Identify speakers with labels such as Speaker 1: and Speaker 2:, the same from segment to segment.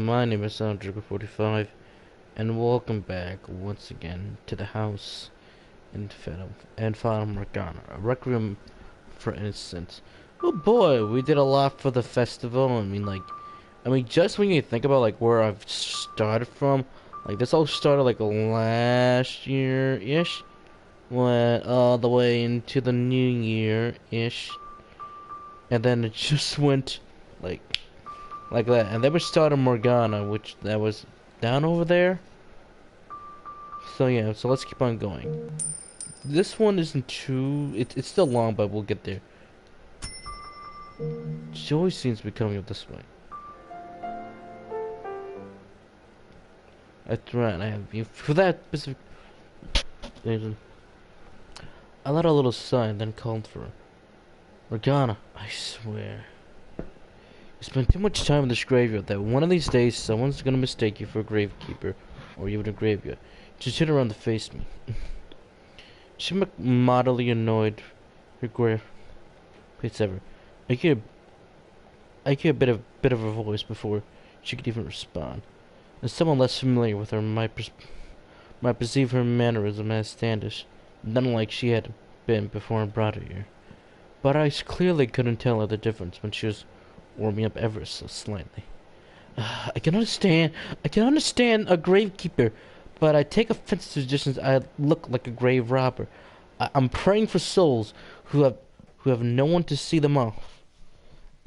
Speaker 1: my name is Adrien 45, and welcome back once again to the house in Fata Morgana, a requiem for innocence. Oh boy, we did a lot for the festival. Just when you think about like where I've started from, like this all started like last year-ish, went all the way into the new year-ish, and then it just went like that. And then we started Morgana, which that was down over there. So yeah, so let's keep on going. This one isn't too... It's still long, but we'll get there. She always seems to be coming up this way. That's right, I have... For that specific reason, I let a little sign, then called for her. Morgana, I swear. You spend too much time in this graveyard that one of these days someone's gonna mistake you for a gravekeeper, or even a graveyard. She turned around to face me. She looked moderately annoyed. Her grave. It's ever. I could hear a bit of her voice before she could even respond. As someone less familiar with her might perceive her mannerism as standish, not unlike she had been before I brought her here. But I clearly couldn't tell her the difference when she was warming up ever so slightly. I can understand a gravekeeper, but I take offense to suggestions I look like a grave robber. I'm praying for souls who have no one to see them off.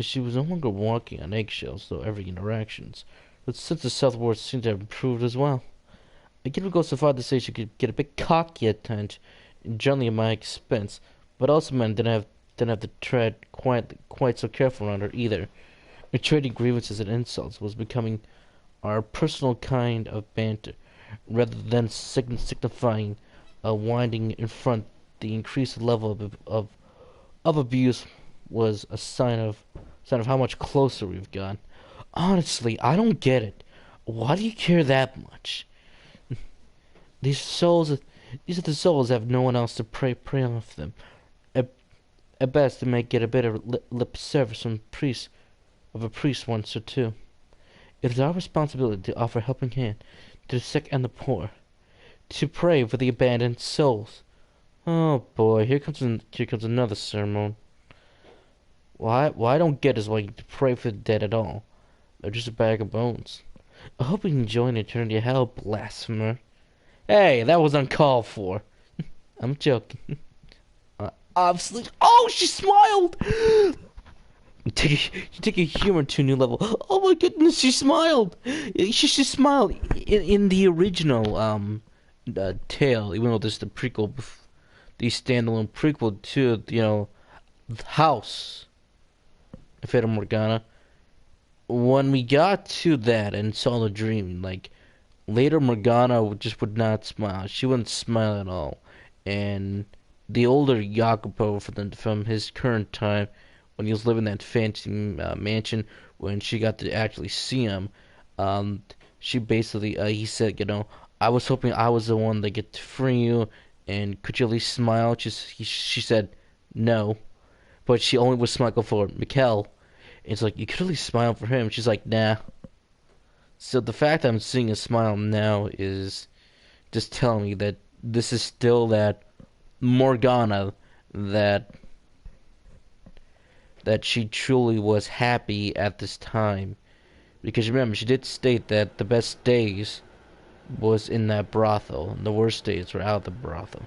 Speaker 1: She was no longer walking on eggshells, though every interactions. But since the Southward seemed to have improved as well. I could go so far to say she could get a bit cocky at times, generally at my expense, but also meant didn't have to tread quite so careful around her either. Her trading grievances and insults was becoming our personal kind of banter, rather than signifying a winding in front. The increased level of abuse was a sign of how much closer we've gotten. Honestly, I don't get it. Why do you care that much? These are the souls that have no one else to prey off them. At best, they may get a bit of lip service from a priest once or two. It is our responsibility to offer a helping hand to the sick and the poor, to pray for the abandoned souls. Oh boy, here comes another sermon. Why I don't get is why you pray for the dead at all. They're just a bag of bones. I hope you can join eternity of hell, blasphemer. Hey, that was uncalled for. I'm joking. Obviously. Oh, she smiled! You take a humor to a new level. Oh my goodness, she smiled! She smiled in the original tale, even though this is the prequel, the standalone prequel to, House of Fata Morgana. When we got to that and saw the dream, later Morgana just would not smile. She wouldn't smile at all. And the older Jacopo from his current time, when he was living in that fancy mansion, when she got to actually see him, she basically, he said, I was hoping I was the one that get to free you, and could you at least smile? She said no, but she only was smiling for Mikkel. It's like, you could at least smile for him. She's like, nah. So the fact that I'm seeing a smile now is just telling me that this is still that Morgana that she truly was happy at this time. Because remember, she did state that the best days was in that brothel, and the worst days were out of the brothel.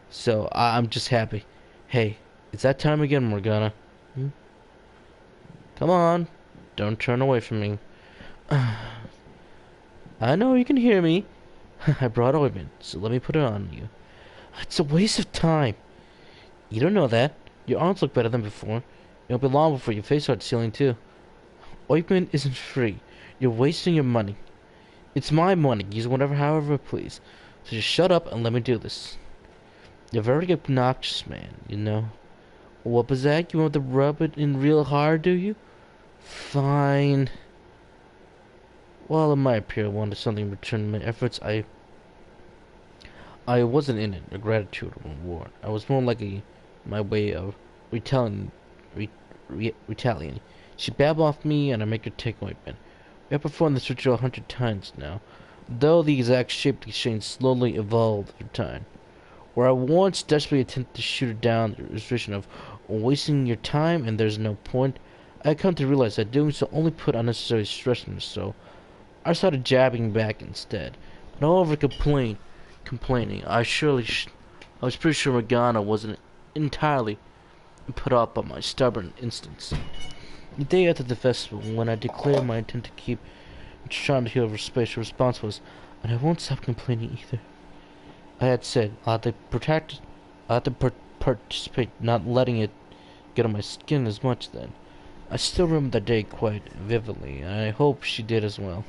Speaker 1: So I'm just happy. Hey, it's that time again, Morgana. Come on, don't turn away from me. I know you can hear me. I brought ointment, so let me put it on you. It's a waste of time. You don't know that. Your arms look better than before. It won't be long before your face starts healing too. Ointment isn't free. You're wasting your money. It's my money. Use whatever, however, please. So just shut up and let me do this. You're very obnoxious, man, What was that? You want to rub it in real hard, do you? Fine. Well, it might appear I wanted something in return for my efforts. I wasn't in it, a gratitude or reward. I was more like my way of retaliating. She babbled off me, and I make her take ointment. I have performed this ritual 100 times now, though the exact shape of the exchange slowly evolved through time. Where I once desperately attempted to shoot it down the restriction of wasting your time and there's no point, I come to realize that doing so only put unnecessary stress on me, so I started jabbing back instead. And all over complaining, I was pretty sure Morgana wasn't entirely put off by my stubborn instincts. The day after the festival, when I declared my intent to keep trying to heal over space, her response was, "And I won't stop complaining either." I had said I had to participate, not letting it get on my skin as much then. I still remember that day quite vividly, and I hope she did as well.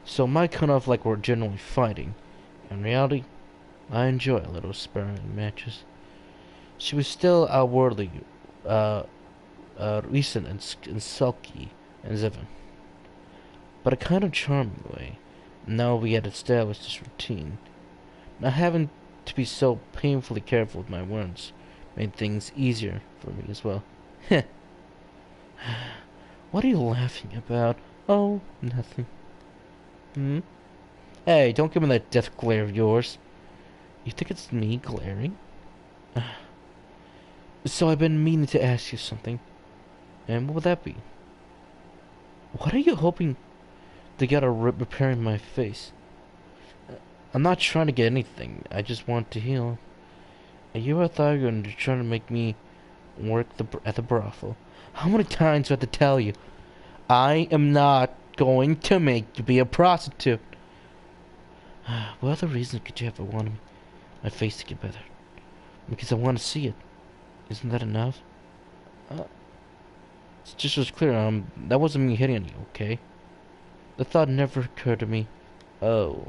Speaker 1: So it might come off like we're generally fighting. In reality, I enjoy a little sparring matches. She was still outwardly recent and sulky as ever, but a kind of charming way. Now we had established this routine. Not having to be so painfully careful with my words made things easier for me as well. Heh. What are you laughing about? Oh, nothing. Hmm? Hey, don't give me that death glare of yours. You think it's me glaring? So I've been meaning to ask you something. And what would that be? What are you hoping to get a repairing my face? I'm not trying to get anything. I just want to heal. You ever thought you were trying to make me work at the brothel? How many times do I have to tell you? I am not going to make you be a prostitute. What other reason could you ever want my face to get better? Because I want to see it. Isn't that enough? It's just as clear. That wasn't me hitting you, okay? The thought never occurred to me. Oh.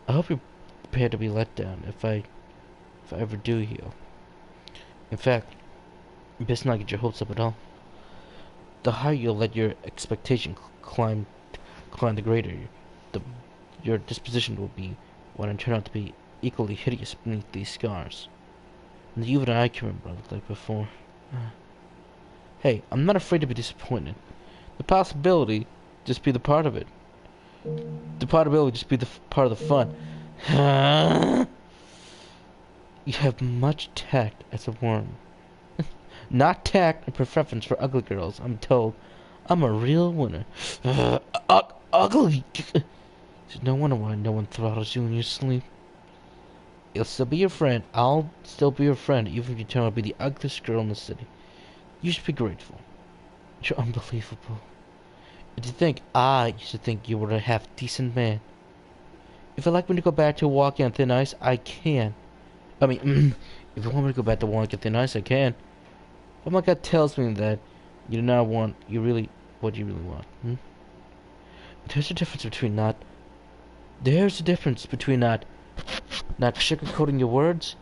Speaker 1: I hope you're prepared to be let down if I ever do heal. In fact, you best not get your hopes up at all. The higher you let your expectation climb, the greater your disposition will be when it turns out to be equally hideous beneath these scars. And even I can remember what I looked like before. Hey, I'm not afraid to be disappointed. The possibility just be the part of it. The possibility just be the part of the fun. You have much tact as a worm. Not tact and preference for ugly girls, I'm told. I'm a real winner. Ugly! There's no wonder why no one throttles you in your sleep. You'll still be your friend. I'll still be your friend, even if you turn out to be the ugliest girl in the city. You should be grateful. You're unbelievable. To think I used to think you were a half-decent man. If I'd like me to go back to walking on thin ice, I can. I mean, if you want me to go back to walking on thin ice, I can. But my gut tells me that you do not want what you really want. There's a difference between not sugarcoating your words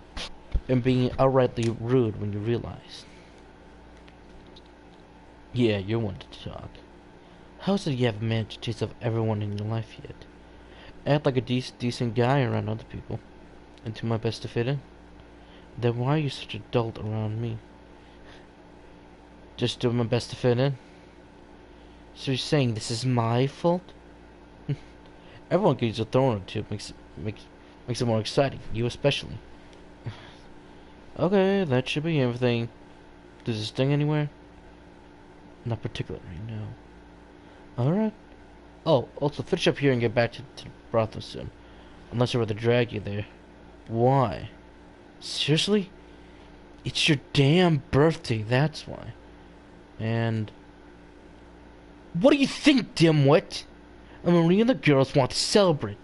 Speaker 1: and being outrightly rude when you realize. Yeah, you're one to talk. How is it you haven't managed to taste of everyone in your life yet? Act like a decent guy around other people, and do my best to fit in. Then why are you such a dolt around me? Just doing my best to fit in? So you're saying this is my fault? Everyone can use a thorn or two. Makes it more exciting. You especially. Okay, that should be everything. Does it sting anywhere? Not particularly, no. Alright. Oh, also finish up here and get back to the brothel soon. Unless I'd rather drag you there. Why? Seriously? It's your damn birthday, that's why. And... what do you think, dimwit? Marie and the girls want to celebrate.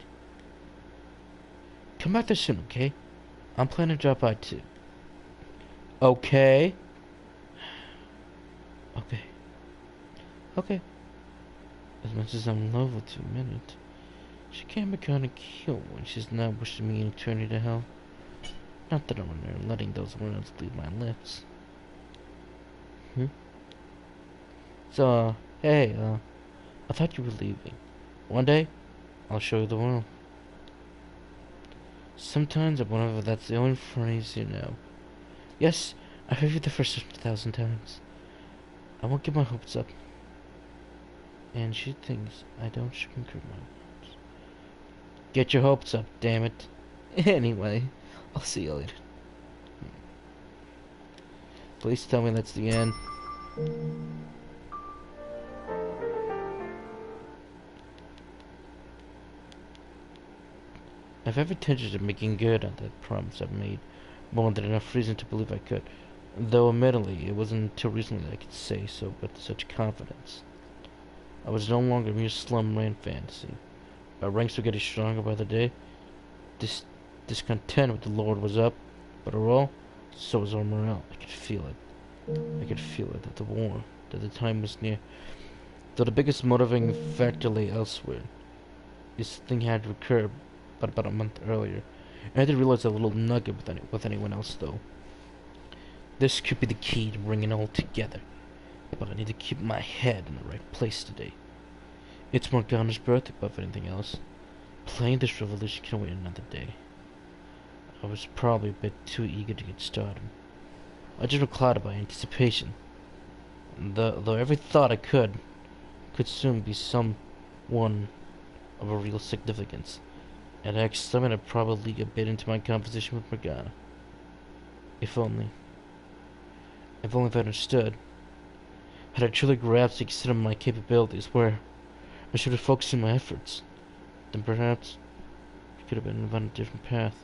Speaker 1: Come back there soon, okay? I'm planning to drop by too. Okay? Okay. Okay. As much as I'm in love with you a minute, she can be kinda cute when she's not wishing me an eternity to hell. Not that I'm letting those words leave my lips. So, hey, I thought you were leaving. One day, I'll show you the world. Sometimes I wonder if that's the only phrase you know. Yes, I've heard you the first 50,000 times. I won't give my hopes up. And she thinks I don't sugarcoat my words. Get your hopes up, damn it. Anyway, I'll see you later. Please tell me that's the end. I've every intention of making good on that promise I've made, more than enough reason to believe I could. Though admittedly, it wasn't until recently that I could say so with such confidence. I was no longer a mere slumland fantasy. Our ranks were getting stronger by the day. Discontent with the Lord was up, but overall, so was our morale. I could feel it. I could feel it, that that the time was near. Though the biggest motivating factor lay elsewhere. This thing had recurred but about a month earlier. I had to realize a little nugget with anyone else, though. This could be the key to bringing it all together. But I need to keep my head in the right place today. It's Morgana's birthday above anything else. Playing this revolution can wait another day. I was probably a bit too eager to get started. I just was clouded by anticipation. Though every thought I could soon be someone of a real significance. And I examined probably a bit into my conversation with Morgana. If only if I understood. Had I truly grasped the extent of my capabilities, where I should have focused my efforts, then perhaps I could have been on a different path.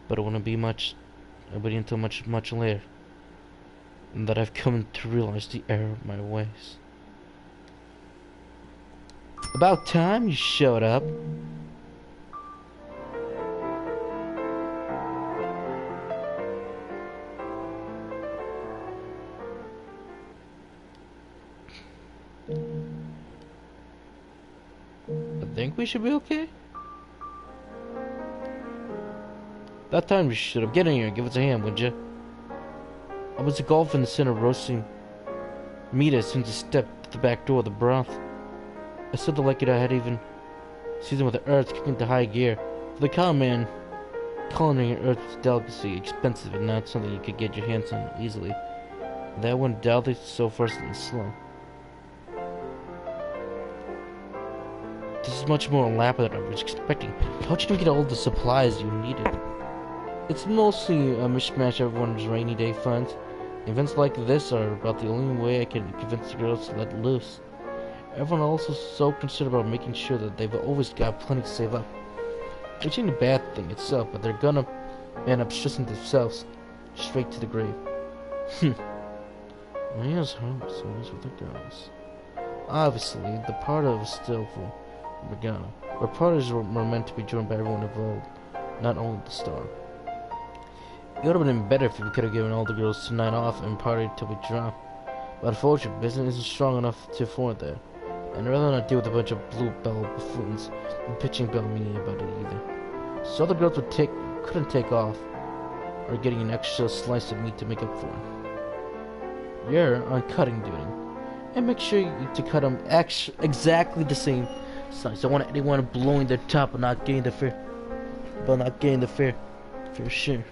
Speaker 1: But it wouldn't be until much later that I've come to realize the error of my ways. About time you showed up. I think we should be okay. That time you should have. Get in here and give us a hand, would you? I was golfing in the center, roasting meat as soon as I stepped to the back door of the broth. I said to like it I had even seasoned with the herbs, kicking into high gear. For the common man, culinary herbs was a delicacy, expensive, and not something you could get your hands on easily. That went doubly so fast and slow. This is much more elaborate than I was expecting. How'd you get all the supplies you needed? It's mostly a mishmash of everyone's rainy day funds. Events like this are about the only way I can convince the girls to let loose. Everyone also so concerned about making sure that they've always got plenty to save up. Which ain't a bad thing itself, but they're gonna end up stressing themselves straight to the grave. Maria's home is always with the girls. Obviously, the party was still for Morgana, but parties were meant to be joined by everyone involved, not only the star. It would have been better if we could have given all the girls tonight off and partied till we dropped. But unfortunately, business isn't strong enough to afford that. And I'd rather not deal with a bunch of blue-bell buffoons and pitching bell meaning about it either. So the girls couldn't take off, or getting an extra slice of meat to make up for it. You're on cutting duty, and make sure to cut them exactly the same size. I don't want anyone blowing their top and not getting the fair share.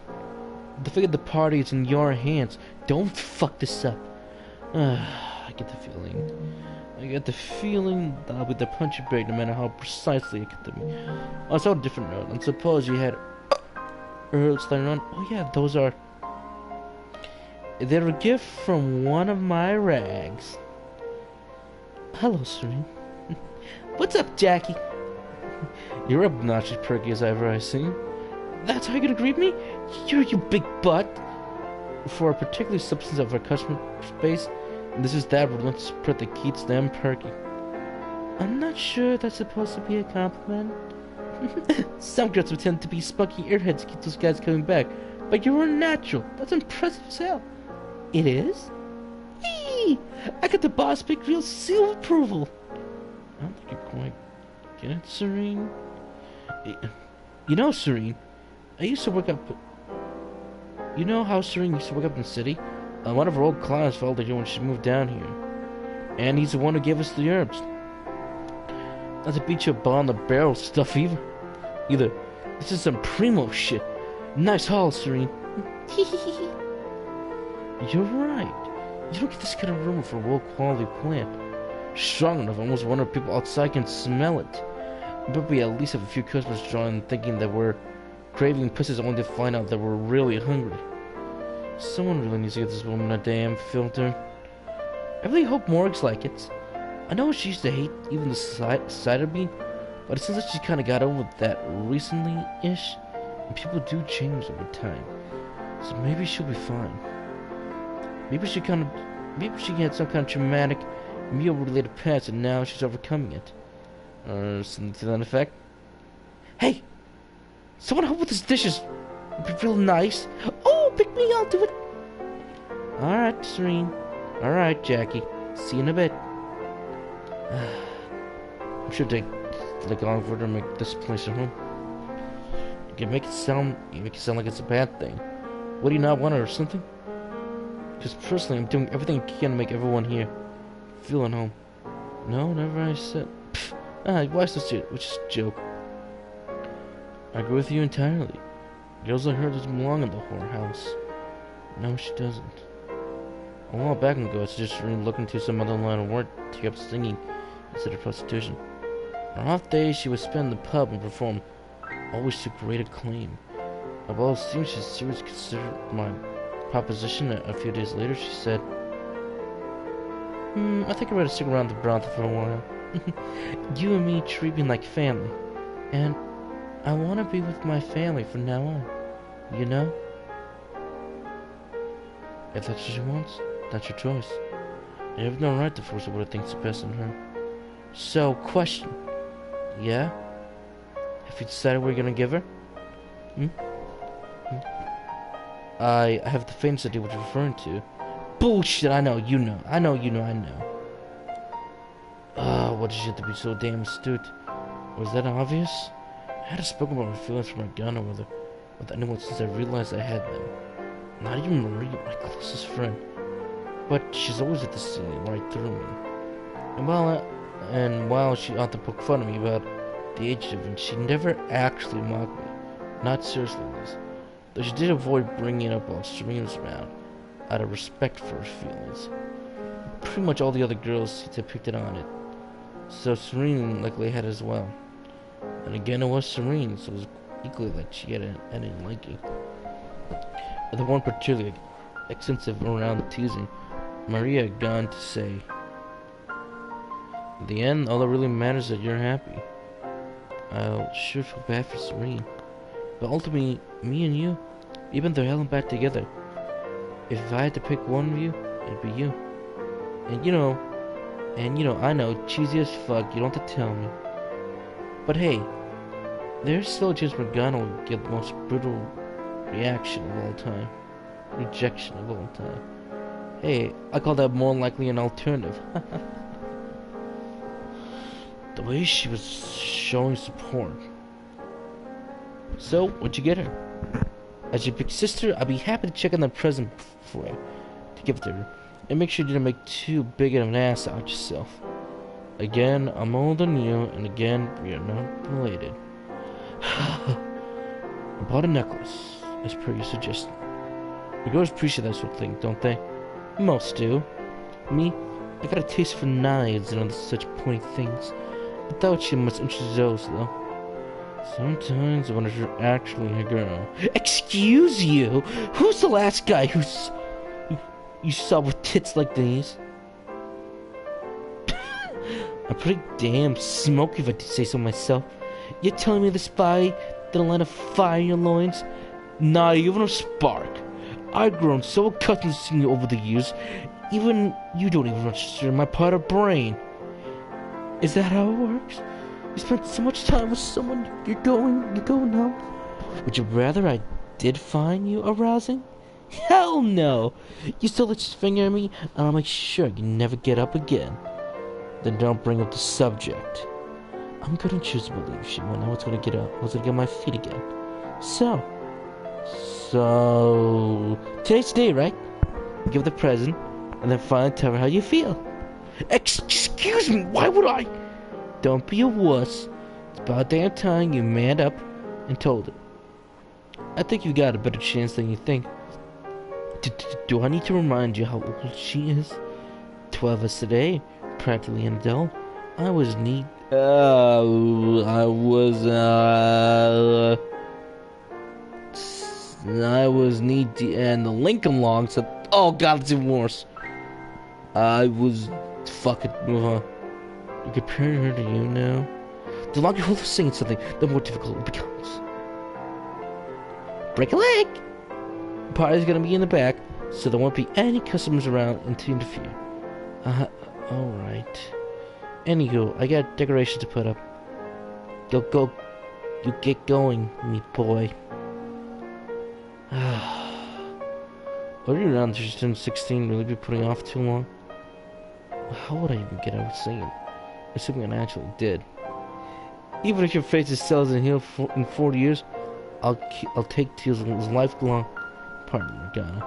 Speaker 1: The figure the party is in your hands. Don't fuck this up. I get the feeling that I'll be the punching bag no matter how precisely it get to me. On a so different note, and suppose you had herbs laying around. Oh yeah, they're a gift from one of my rags. Hello, Serene. What's up, Jackie? You're obnoxious perky as ever I've seen. That's how you're gonna greet me? You big butt. For a particular substance of our customer space, this is that relentless prick that keeps them perky. I'm not sure that's supposed to be a compliment. Some girls would tend to be spunky airheads to keep those guys coming back, but you're a natural. That's impressive as hell. It is? Eee! I got the boss big real seal of approval. I don't think you quite get it, Serene. You know, Serene, I used to work up... You know how Serene used to work up in the city? One of our old clients felt like when she moved down here. And he's the one who gave us the herbs. Not to beat you up on the barrel stuff either. This is some primo shit. Nice haul, Serene. You're right. You don't get this kind of rumor for a world quality plant. strong enough. I almost wonder if people outside can smell it. Probably at least have a few customers drawing thinking that we're craving pizzas only to find out that we're really hungry. Someone really needs to get this woman a damn filter. I really hope Morg's like it. I know she used to hate even the sight of me, but it seems like she kind of got over that recently-ish, and people do change over time. So maybe she'll be fine. Maybe she had some kind of traumatic, meal-related past, and now she's overcoming it. Or something to that effect. Hey! Someone help with these dishes! It'd be real nice. Oh, pick me, I'll do it! Alright, Serene. Alright, Jackie. See you in a bit. I'm sure they like long for her to make this place a home. You make it sound like it's a bad thing. What, do you not want her or something? Because personally, I'm doing everything I can to make everyone here feel at home. No, never I said. Why so serious? Which is a joke. I agree with you entirely. Girls like her doesn't belong in the whorehouse. No, she doesn't. A while back ago, I suggested Serene look into some other line of work to take up singing instead of prostitution. On off days, she would spend in the pub and perform, always to great acclaim. Although it seems she seriously considered my proposition, a few days later she said, I think I'd rather stick around the brothel for a while. You and me treat me like family, and I want to be with my family from now on, you know? If that's what she wants, that's your choice. You have no right to force her what it thinks is best in her. So, question. Yeah? Have you decided what you're gonna give her? I have the faintest idea what you're referring to. Bullshit, I know, you know. I know. What did she have to be so damn astute? Was that obvious? I hadn't spoken about my feelings for Morgana with anyone since I realized I had them. Not even Marie, my closest friend. But she's always at the scene, right through me. And while she ought to poke fun at me about the age difference, she never actually mocked me. Not seriously, Liz. Though she did avoid bringing it up while Serene was around, out of respect for her feelings. Pretty much all the other girls seemed to have picked it on it. So Serene likely had as well. And again, it was Serene, so it was equally like she had any liking. The one particularly extensive around teasing, Maria had gone to say, in the end, all that really matters is that you're happy. I'll sure feel bad for Serene, but ultimately, me and you, even though held back together, if I had to pick one of you, it'd be you. And you know, I know, cheesy as fuck, you don't have to tell me. But hey, there's still a chance Morgana will get the most brutal reaction of all time. Rejection of all time. Hey, I call that more likely an alternative. The way she was showing support. So, what'd you get her? As your big sister, I'd be happy to check on the present for her, to give it to her. And make sure you didn't make too big of an ass out yourself. Again, I'm older than you, and again, we are not related. I bought a necklace, as per your suggestion. The girls appreciate that sort of thing, don't they? Most do. Me, I got a taste for knives and other such pointy things. I thought she must interest those, though. Sometimes I wonder if you're actually a girl. Excuse you? Who's the last guy you saw with tits like these? I'm pretty damn smoky if I did say so myself. You're telling me the spy didn't light a fire in your loins? Not even a spark. I've grown so accustomed to seeing you over the years, even you don't even register in my part of brain. Is that how it works? You spent so much time with someone, you're going now? Would you rather I did find you arousing? Hell no! You still let your finger at me, and I'll make sure you never get up again. Then don't bring up the subject. I'm gonna choose to believe she won't know what's gonna get on my feet again. So, today's the day, right? Give her the present, and then finally tell her how you feel. Excuse me, why would I? Don't be a wuss. It's about damn time you manned up and told her. I think you got a better chance than you think. Do I need to remind you how old she is? 12 is today, practically an adult. I was knee. I was knee deep, and the Lincoln Long said, "Oh God, it's even worse." I was fucking move on. You're comparing her to you now. The longer you're saying something, the more difficult it becomes. Break a leg. The party's gonna be in the back, so there won't be any customers around to interfere. Alright. Anywho, I got decorations to put up. Go. You get going, me boy. Are you around just in 16 really be putting off too long? How would I even get out singing? Assuming I actually did. Even if your face is still doesn't heal in 40 years, I'll take Teal's lifelong partner, Morgana.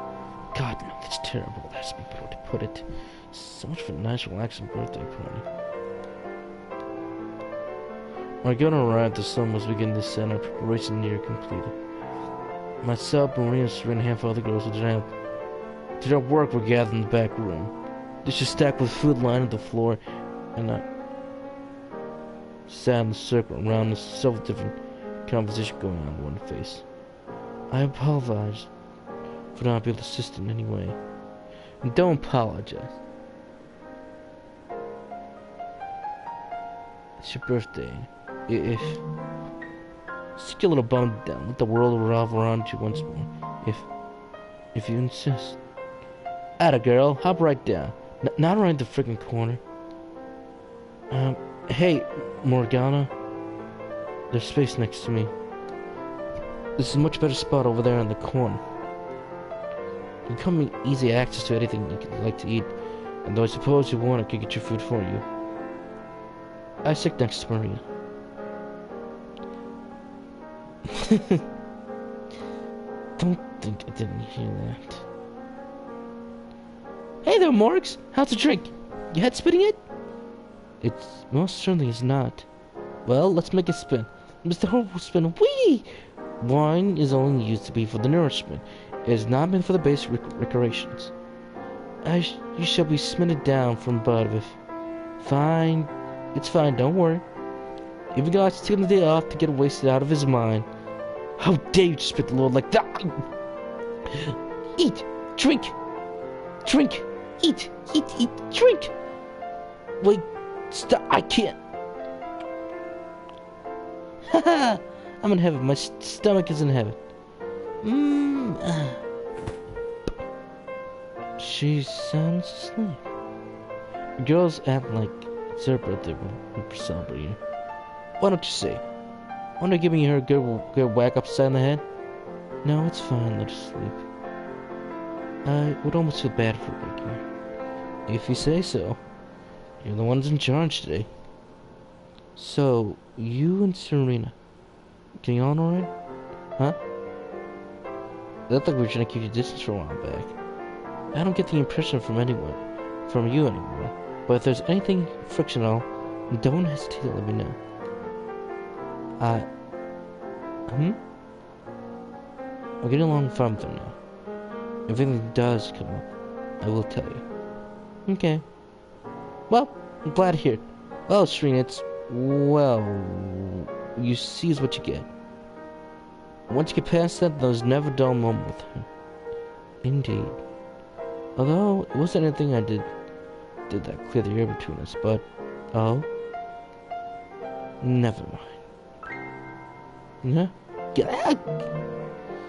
Speaker 1: God, no, that's terrible. That's me to put it. So much for a nice, relaxing birthday party. Morgana arrived. The sun was beginning to set. Our preparation near completed. Myself, Maria, and Serena, and a handful of other girls who did not work were gathered in the back room. Dishes stacked with food lining the floor, and I sat in a circle around with several different conversations going on in one face. I apologize for not being able to assist in any way. And don't apologize. It's your birthday. If just get a little bummed down, let the world revolve around you once more. If you insist. Atta girl, hop right down. Not around the freaking corner. Hey, Morgana. There's space next to me. This is a much better spot over there in the corner. You come me easy access to anything you could like to eat, and though I suppose you want, I could get your food for you. I sit next to Maria. Don't think I didn't hear that. Hey there, Morgs! How's the drink? You had spitting it? It most certainly is not. Well, let's make it spin. Mr. Hope will spin. Whee! Wine is only used to be for the nourishment. It is not meant for the base recreations. You shall be smitted down from above if... Fine. It's fine, don't worry. Even God's taking the day off to get wasted out of his mind. How dare you spit the Lord like that? Eat! Drink! Drink! Eat! Eat! Drink! Wait, stop! I can't! Haha! I'm in heaven. My stomach is in heaven. She sounds asleep. Girls act like it's her birthday when we're celebrating. Why don't you say? Want to give me her a good whack upside the head? No, it's fine. Let her sleep. I would almost feel bad for waking her. If you say so. You're the ones in charge today. So, you and Serena, getting on alright? Huh? It looked like we were trying to keep your distance for a while back. I don't get the impression from you anymore. But if there's anything frictional, don't hesitate to let me know. I'm getting along fine with them now. If anything does come up, I will tell you. Okay. Well, I'm glad to hear it. Well, Serena, it's... Well... You see is what you get. Once you get past that, there's never a dull moment with her. Indeed. Although, it wasn't anything I did that clear the air between us, but... Oh? Never mind. Huh? Get out!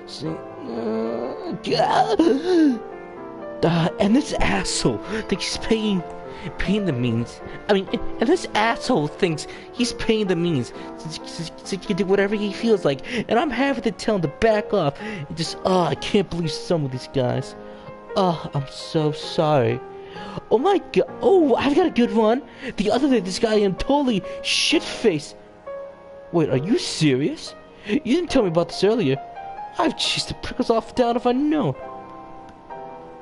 Speaker 1: See... and this asshole thinks he's paying the means. I mean, and this asshole thinks he's paying the means so he can do whatever he feels like. And I'm having to tell him to back off. And just, I can't believe some of these guys. I'm so sorry. Oh my god. Oh, I've got a good one. The other day, this guy am totally shit-faced. Wait, are you serious? You didn't tell me about this earlier. I've chased the prickles off down if I know.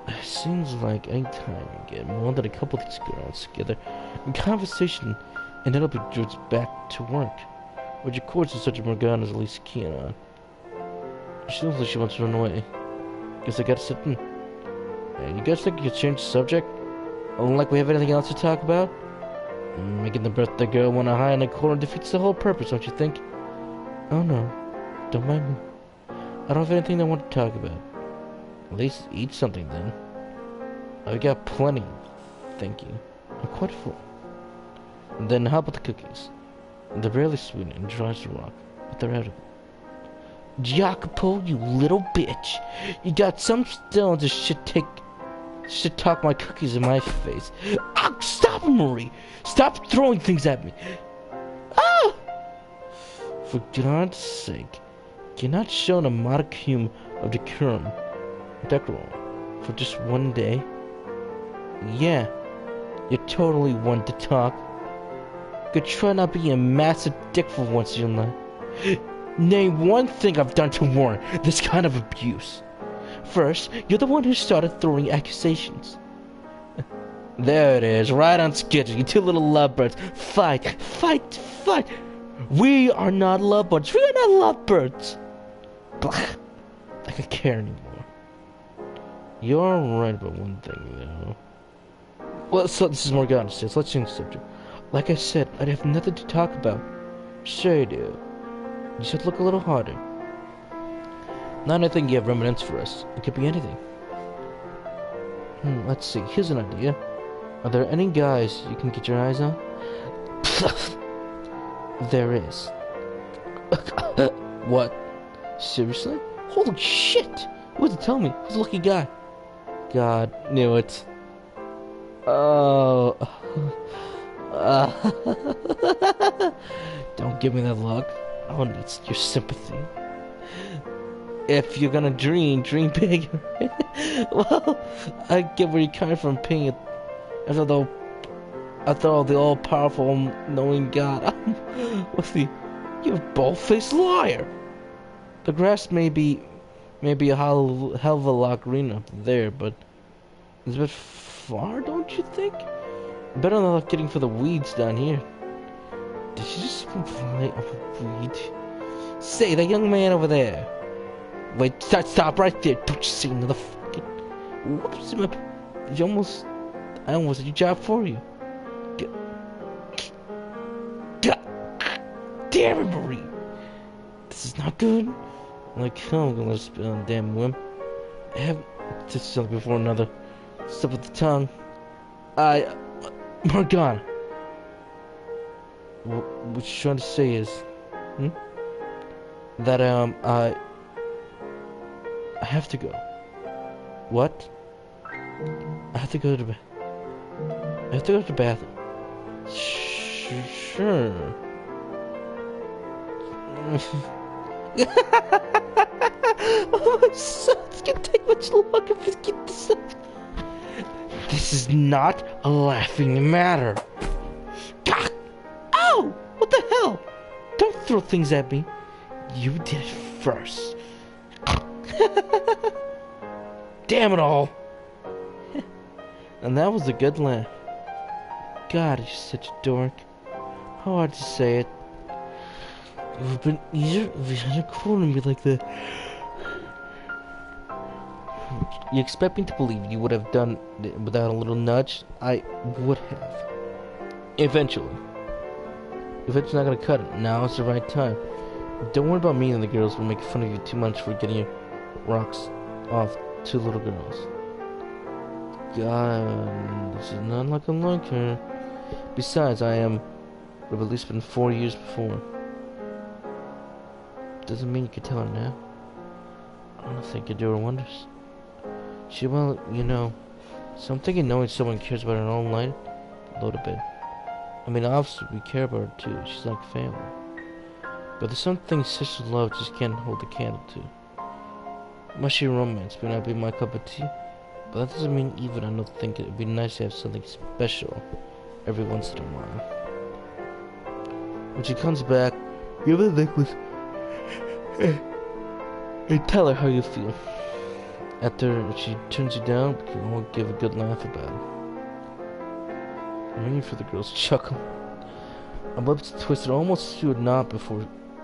Speaker 1: It seems like anytime you get more than a couple of these girls together in conversation, and then it'll be George back to work, which of course is such a Morgana is at least keen on. She looks like she wants to run away. Guess I gotta sit in. Hey, you guys think you could change the subject? Unlike we have anything else to talk about? Making the birthday girl wanna hide in a corner defeats the whole purpose, don't you think? Oh no, don't mind me. I don't have anything I want to talk about. At least eat something then. I've got plenty, thank you. I'm quite full. And then how about the cookies? They're barely sweet and dry as a rock, but they're edible. Jacopo, you little bitch. You got some stones that should talk my cookies in my face. Oh, stop, Marie! Stop throwing things at me! Ah! For God's sake, you're not shown a modicum of decorum for just one day? Yeah, you're totally one to talk. Could try not being a massive dick for once in your life. Name one thing I've done to warrant this kind of abuse. First, you're the one who started throwing accusations. There it is, right on schedule, you two little lovebirds. Fight, fight, fight! We are not lovebirds, we are not lovebirds! Blah. I can't care anymore. You're right about one thing, though. Well, so this is Morgana, so let's change the subject. Like I said, I'd have nothing to talk about. Sure you do. You should look a little harder. Not anything you have remnants for us. It could be anything. Let's see. Here's an idea. Are there any guys you can get your eyes on? There is. What? Seriously? Holy shit! Who would tell me? Who's a lucky guy? God, knew it. Oh. Don't give me that look. I don't need your sympathy. If you're gonna dream big. Well, I get where you're coming from, paying it. After all, the all-powerful, knowing God. You're a bald-faced liar. The grass may be a hell of a lot greener up there, but it's a bit far, don't you think? Better than not getting for the weeds down here. Did you just fly off a weed? Say, that young man over there. Wait, stop right there. Don't you see another fucking... Whoops, I almost did your job for you. Damn it, Marie. This is not good. Like, hell, I'm gonna let it spit on a damn whim. I haven't touched something before another. Stop with the tongue. Morgana. What you're trying to say is, that, I have to go. What? I have to go to bed. I have to go to the bathroom. Sure. Oh, my son, it's gonna take much longer to get this up. This is not a laughing matter. God. Ow! What the hell? Don't throw things at me. You did it first. Damn it all. And that was a good laugh. God, you're such a dork. How hard to say it. It would have been easier if you hadn't cornered me like that. You expect me to believe you would have done it without a little nudge? I would have. Eventually. If it's not gonna cut it, now is the right time. Don't worry about me and the girls will make fun of you too much for getting your rocks off two little girls. God, this is not like I'm like her. Besides, we've at least been 4 years before. Doesn't mean you can tell her now. I don't think you do her wonders. Well, you know, something knowing someone cares about her own life, a little bit. I mean, obviously we care about her too. She's like family. But there's some things sister love just can't hold a candle to. Mushy romance may not be my cup of tea, but that doesn't mean even I don't think it'd be nice to have something special every once in a while. When she comes back, give her the necklace and tell her how you feel. After she turns you down, you can all give a good laugh about it. I'm waiting for the girls to chuckle. My lips twisted almost to a knot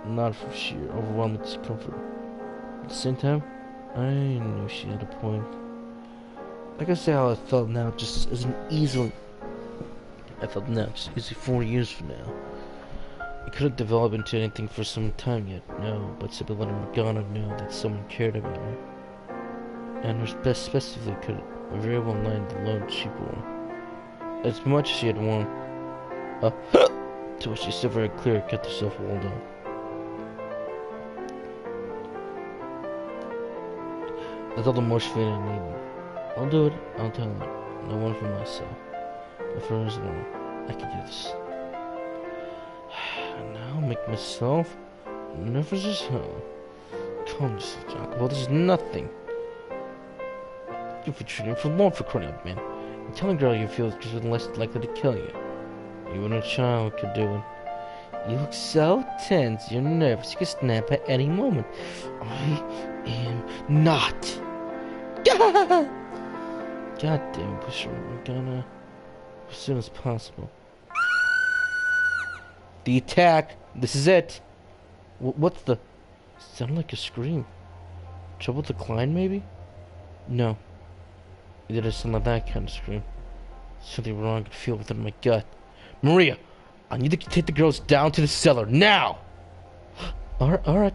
Speaker 1: not from sheer overwhelming discomfort. At the same time, I knew she had a point. I can say how I felt now just isn't easily I thought now, it's easy 4 years from now. It couldn't develop into anything for some time yet, no, but simply letting Morgana know that someone cared about her. And her specifically could very well line the load she bore. As much as she had worn, to which she still very clear kept herself walled up. That's all the motivation I needed. I'll do it, I'll tell her. No one for myself. But for her as well. I can do this. And now make myself nervous as hell. Calm yourself, Jacobo, this is nothing. You're retreating for long, for crying out, man. And telling a girl you feel is less likely to kill you. Even a child could do it. You look so tense, you're nervous, you could snap at any moment. I am not. God damn it, push her. We're gonna as soon as possible. The attack. This is it. What's the? Sounded like a scream. Trouble with the Klein, maybe? No. It didn't sound like that kind of scream. Something wrong. I could feel within my gut. Maria, I need to take the girls down to the cellar now. All right.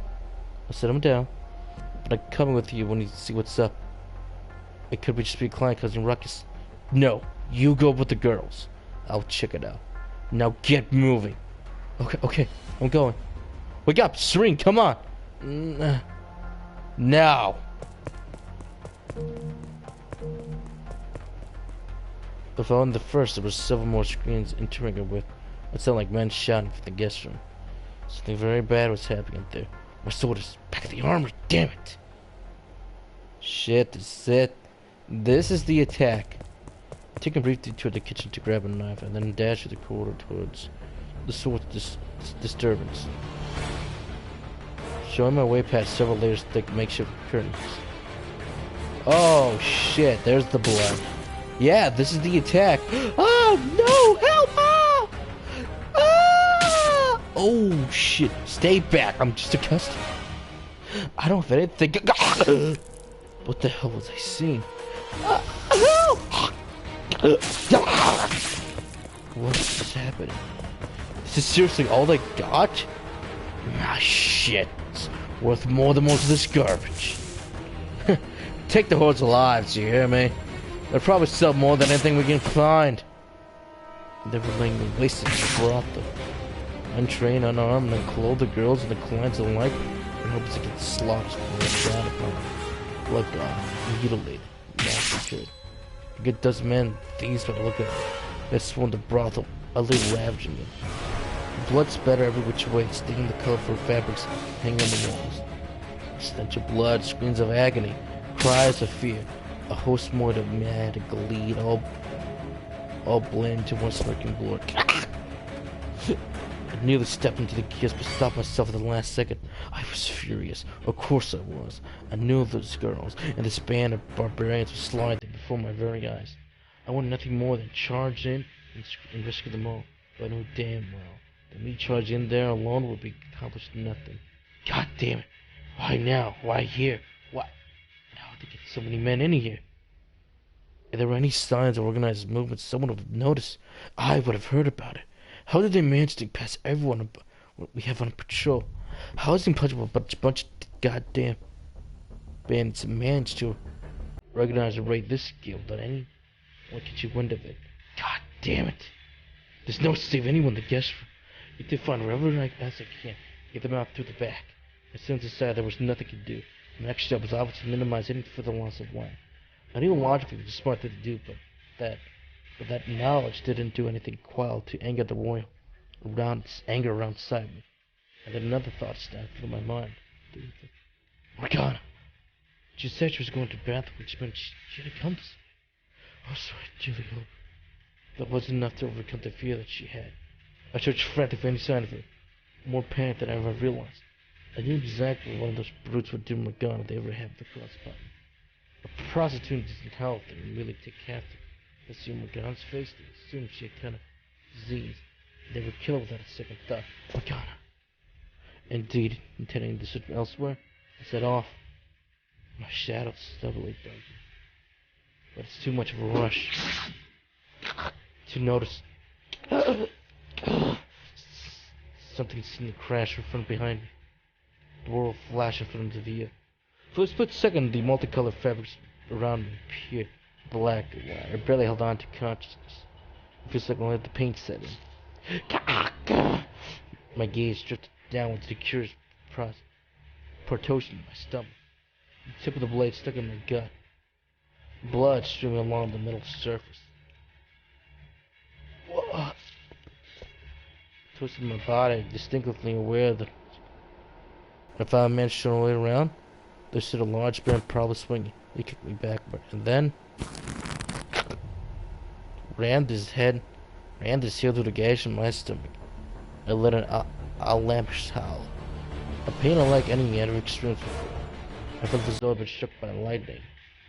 Speaker 1: I'll set them down. But I'm coming with you when you see what's up. It could be just be a client causing ruckus. No, you go with the girls. I'll check it out. Now get moving. Okay, I'm going. Wake up, Serene, come on. Now. If I won the first, there were several more screens entering with what sounded like men shouting from the guest room. Something very bad was happening there. My sword is back at the armory, damn it. Shit, this is it. This is the attack. Take a brief detour to the kitchen to grab a knife and then dash through the corridor towards the sword's disturbance. Showing my way past several layers of thick makeshift curtains. Oh shit, there's the blood. Yeah, this is the attack. Oh no, help! Ah! Ah! Oh shit, stay back, I'm just a customer. I don't have anything. What the hell was I seeing? What is happening? This is seriously all they got? Ah shit, it's worth more than most of this garbage. Take the hordes alive, do you hear me? They'll probably sell more than anything we can find. They were laying me wasted in the brothel. Untrained, unarmed, and unclothed the girls and the clients alike in hopes to get the slaughters poured down upon them. Blood gone, mutilated, massacred. Forget those men, thieves by the look of them. They swarmed the brothel, utterly ravaging them. The blood spattered every which way, staining the colorful fabrics hanging on the walls. Stench of blood, screams of agony, cries of fear. A host more of mad glee, all blend into one smirking blur. I nearly stepped into the kiosk, but stopped myself at the last second. I was furious. Of course I was. I knew those girls, and this band of barbarians was sliding before my very eyes. I wanted nothing more than charge in and rescue them all, but I knew damn well that me charging in there alone would be accomplished nothing. God damn it! Why now? Why here? Why? How did they get so many men in here? If there were any signs of organized movement, someone would have noticed. I would have heard about it. How did they manage to pass everyone we have on patrol? How is it possible a bunch of goddamn bandits managed to organize a raid this scale without anyone get you wind of it? God damn it! There's no save anyone to guess for. You have to find wherever as I can. Get them out through the back. As soon as I decided there was nothing I could do. My next job was obviously to minimize any further loss of life. I knew logically it was the smart thing to do, but that knowledge didn't do anything quite to anger the royal anger around inside me. And then another thought started through my mind. Morgana! She said she was going to the bathroom, which meant she had come to see me. Oh, so I really hope that wasn't enough to overcome the fear that she had. I searched frantically for any sign of her, more panic than I ever realized. I knew exactly what one of those brutes would do to Morgana if they ever have the cross button. A prostitute doesn't help them and really take captive. They see Morgana's face, they assume she had kind of disease. They would kill her without a second thought. Morgana! Indeed, intending to search elsewhere, I set off. My shadow steadily darkened. But it's too much of a rush to notice Something seemed to crash in front behind me. The world flashed in front of the view. For a split second, the multicolored fabrics around me appeared black and white. I barely held on to consciousness. For a second, I let the pain set in. My gaze drifted downward to the curious protusion in my stomach. The tip of the blade stuck in my gut. Blood streaming along the middle surface. Whoa. Twisted my body, distinctly aware that if I managed to turn away around, there stood a large bear probably swinging. He kicked me backward, and then rammed his heel through the gash in my stomach. I let an outlandish howl, a pain unlike any I had ever experienced before. I felt as though I'd been struck by lightning.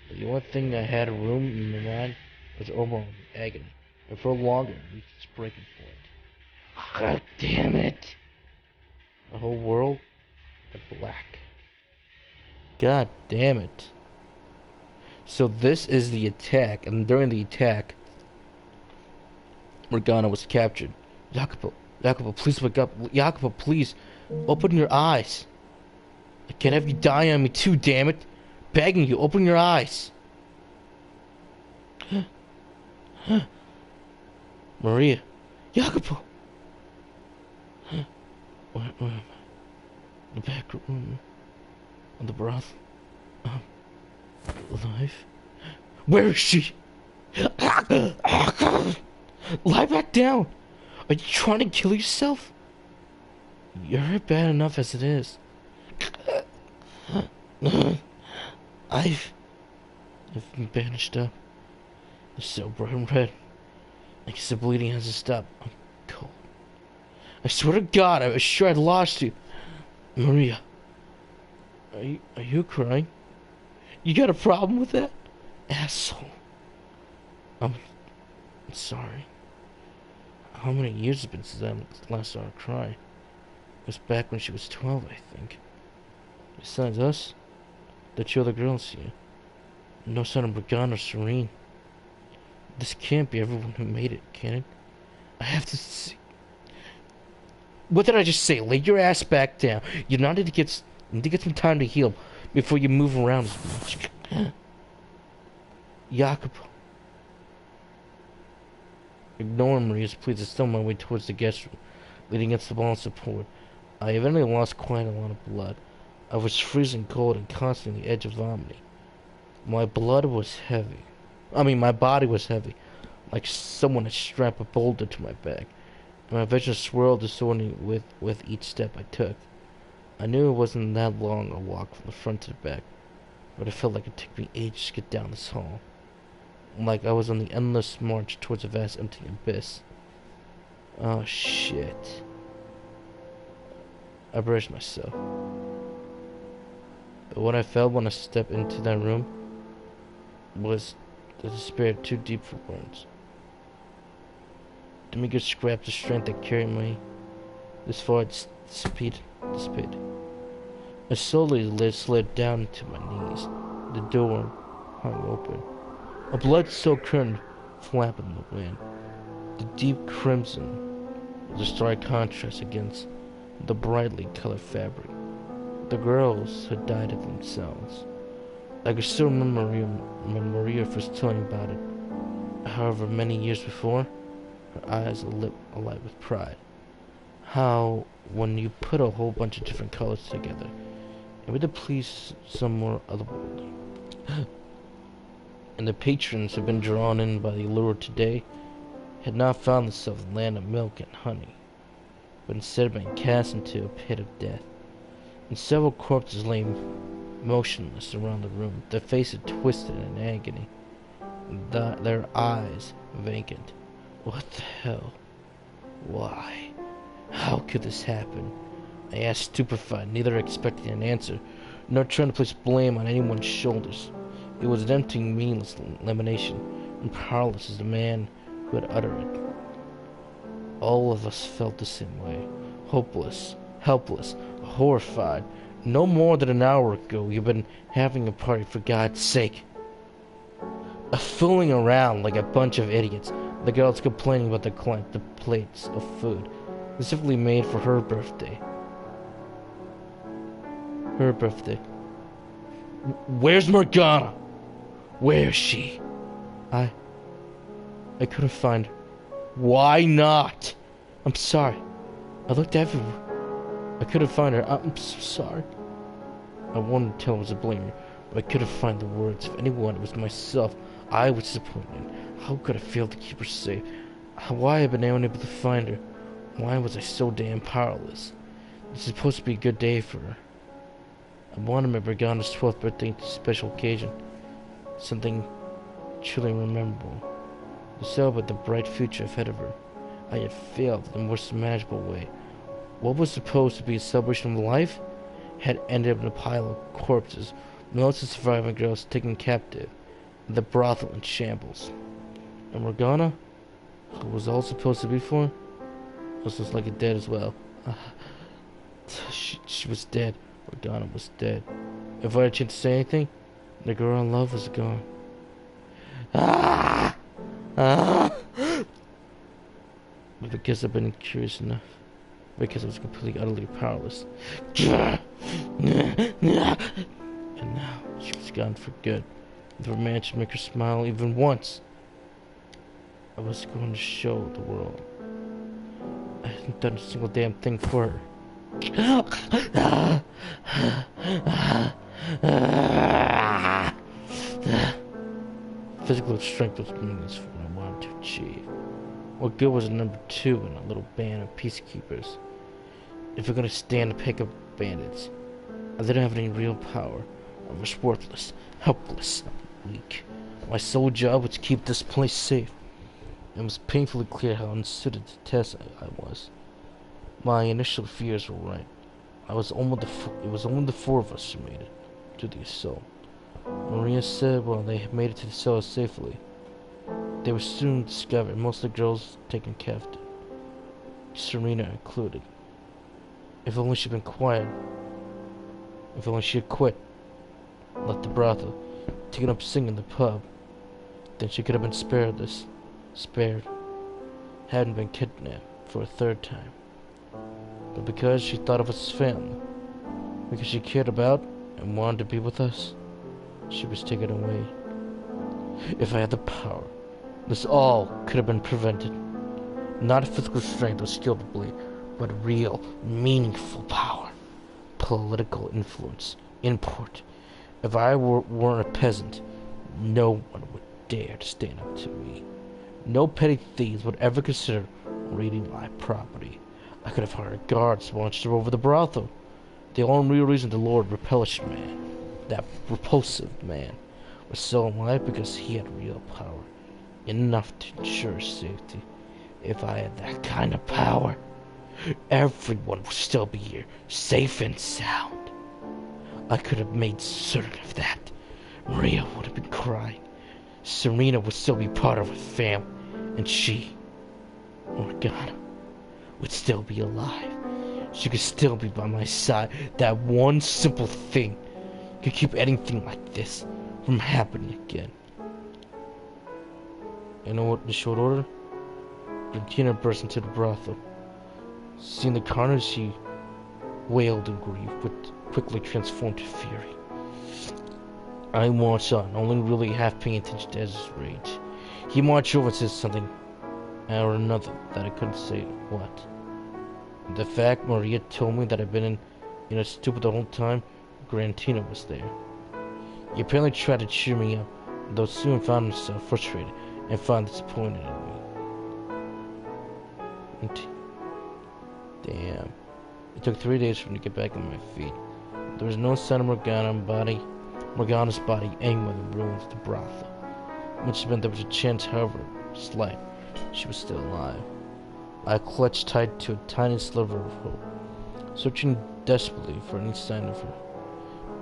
Speaker 1: But the only thing I had room in my mind was overwhelming agony, and for longer it reached its breaking point. God damn it! The whole world went black. God damn it. So this is the attack, and during the attack, Morgana was captured. Jacopo, please wake up. Jacopo, please, open your eyes. I can't have you die on me too, damn it. Begging you, open your eyes. Maria, Jacopo. Where am I? The back room. On the broth. Alive? Where is she? Lie back down! Are you trying to kill yourself? You're bad enough as it is. I've been bandaged up. It's so bright and red. I guess the bleeding hasn't stopped. I'm cold. I swear to God, I was sure I'd lost you. Maria. Are you crying? You got a problem with that? Asshole. I'm sorry. How many years has it been since I last saw her cry? It was back when she was 12, I think. Besides us, the two other girls here. No sign of Morgana or Serene. This can't be everyone who made it, can it? I have to see. What did I just say? Lay your ass back down. You need to get some time to heal before you move around as much. Jacopo. Ignoring Maria's pleas, I still my way towards the guest room, leaning against the wall in support. I eventually lost quite a lot of blood. I was freezing cold and constantly on the edge of vomiting. My body was heavy, like someone had strapped a boulder to my back, and my vision swirled distortingly with each step I took. I knew it wasn't that long a walk from the front to the back, but it felt like it took me ages to get down this hall. Like I was on the endless march towards a vast empty abyss. Oh shit. I braced myself. But what I felt when I stepped into that room was the despair too deep for words. The meager scraps of strength that carried me this far dissipated. I slowly slid down to my knees. The door hung open. A blood-soaked curtain flapped in the wind. The deep crimson was a stark contrast against the brightly colored fabric. The girls had dyed it themselves. I could still remember when Maria first told me about it. However many years before, her eyes lit alight with pride. How, when you put a whole bunch of different colors together, it would please some more otherworldly. And the patrons who had been drawn in by the allure today had not found themselves in the land of milk and honey, but instead had been cast into a pit of death. And several corpses lay motionless around the room, their faces twisted in agony, their eyes vacant. What the hell? Why? How could this happen? I asked, stupefied, neither expecting an answer, nor trying to place blame on anyone's shoulders. It was an empty, meaningless lamentation, and powerless as the man who had uttered it. All of us felt the same way. Hopeless, helpless, horrified. No more than an hour ago, you've been having a party, for God's sake. Fooling around like a bunch of idiots. The girls complaining about the plates of food, specifically made for her birthday. Her birthday. Where's Morgana? Where is she? I couldn't find her. Why not? I'm sorry. I looked everywhere. I couldn't find her. I'm so sorry. I wanted to tell her to blame her, but I couldn't find the words. If anyone, it was myself. I was disappointed. How could I fail to keep her safe? Why have I been unable to find her? Why was I so damn powerless? It's supposed to be a good day for her. I wanted my Morgana's 12th birthday to a special occasion. Something truly memorable. To celebrate the bright future ahead of her. I had failed in the most imaginable way. What was supposed to be a celebration of life had ended up in a pile of corpses, most of the surviving girls taken captive, and the brothel in shambles. And Morgana, who was all supposed to be for, was just like dead as well. She was dead. Morgana was dead. If I had a chance to say anything, the girl I love was gone. But because I've been curious enough, because I was completely, utterly powerless. And now she was gone for good. If I managed to make her smile even once, I was going to show the world I hadn't done a single damn thing for her. Physical strength was meaningless for what I wanted to achieve. What good was a number 2 in a little band of peacekeepers? If we're gonna stand a pick of bandits, I didn't have any real power. I was worthless, helpless, weak. My sole job was to keep this place safe. It was painfully clear how unsuited to the test I was. My initial fears were right. It was only the 4 of us who made it to the assault. Maria said, well, they had made it to the cell safely. They were soon discovered, most of the girls taken captive, Serena included. If only she'd been quiet. If only she had quit, left the brothel, taken up singing in the pub, then she could have been spared, hadn't been kidnapped for a 3rd time. But because she thought of us as family, because she cared about and wanted to be with us, she was taken away. If I had the power, this all could have been prevented. Not physical strength or skill to bleed, but real, meaningful power. Political influence, import. If I weren't a peasant, no one would dare to stand up to me. No petty thieves would ever consider raiding my property. I could have hired guards to watch over the brothel. The only real reason the Lord repulsive man, that repulsive man, was so alive because he had real power, enough to ensure safety. If I had that kind of power, everyone would still be here, safe and sound. I could have made certain of that. Maria would have been crying. Serena would still be part of her family, and she, Morgana, would still be alive. She could still be by my side. That one simple thing could keep anything like this from happening again. You know what, in short order? Valentina burst into the brothel. Seeing the carnage, she wailed in grief, but quickly transformed to fury. I watched on, only really half paying attention to Ezra's rage. He marched over and said something or another that I couldn't say what. The fact Maria told me that I'd been in a stupor the whole time, Valentina was there. He apparently tried to cheer me up, though soon found himself frustrated and found disappointed in me. Damn. It took 3 days for me to get back on my feet. There was no sign of Morgana's body anywhere in the ruins of the brothel, which meant there was a chance, however slight, she was still alive. I clutched tight to a tiny sliver of hope, searching desperately for any sign of her.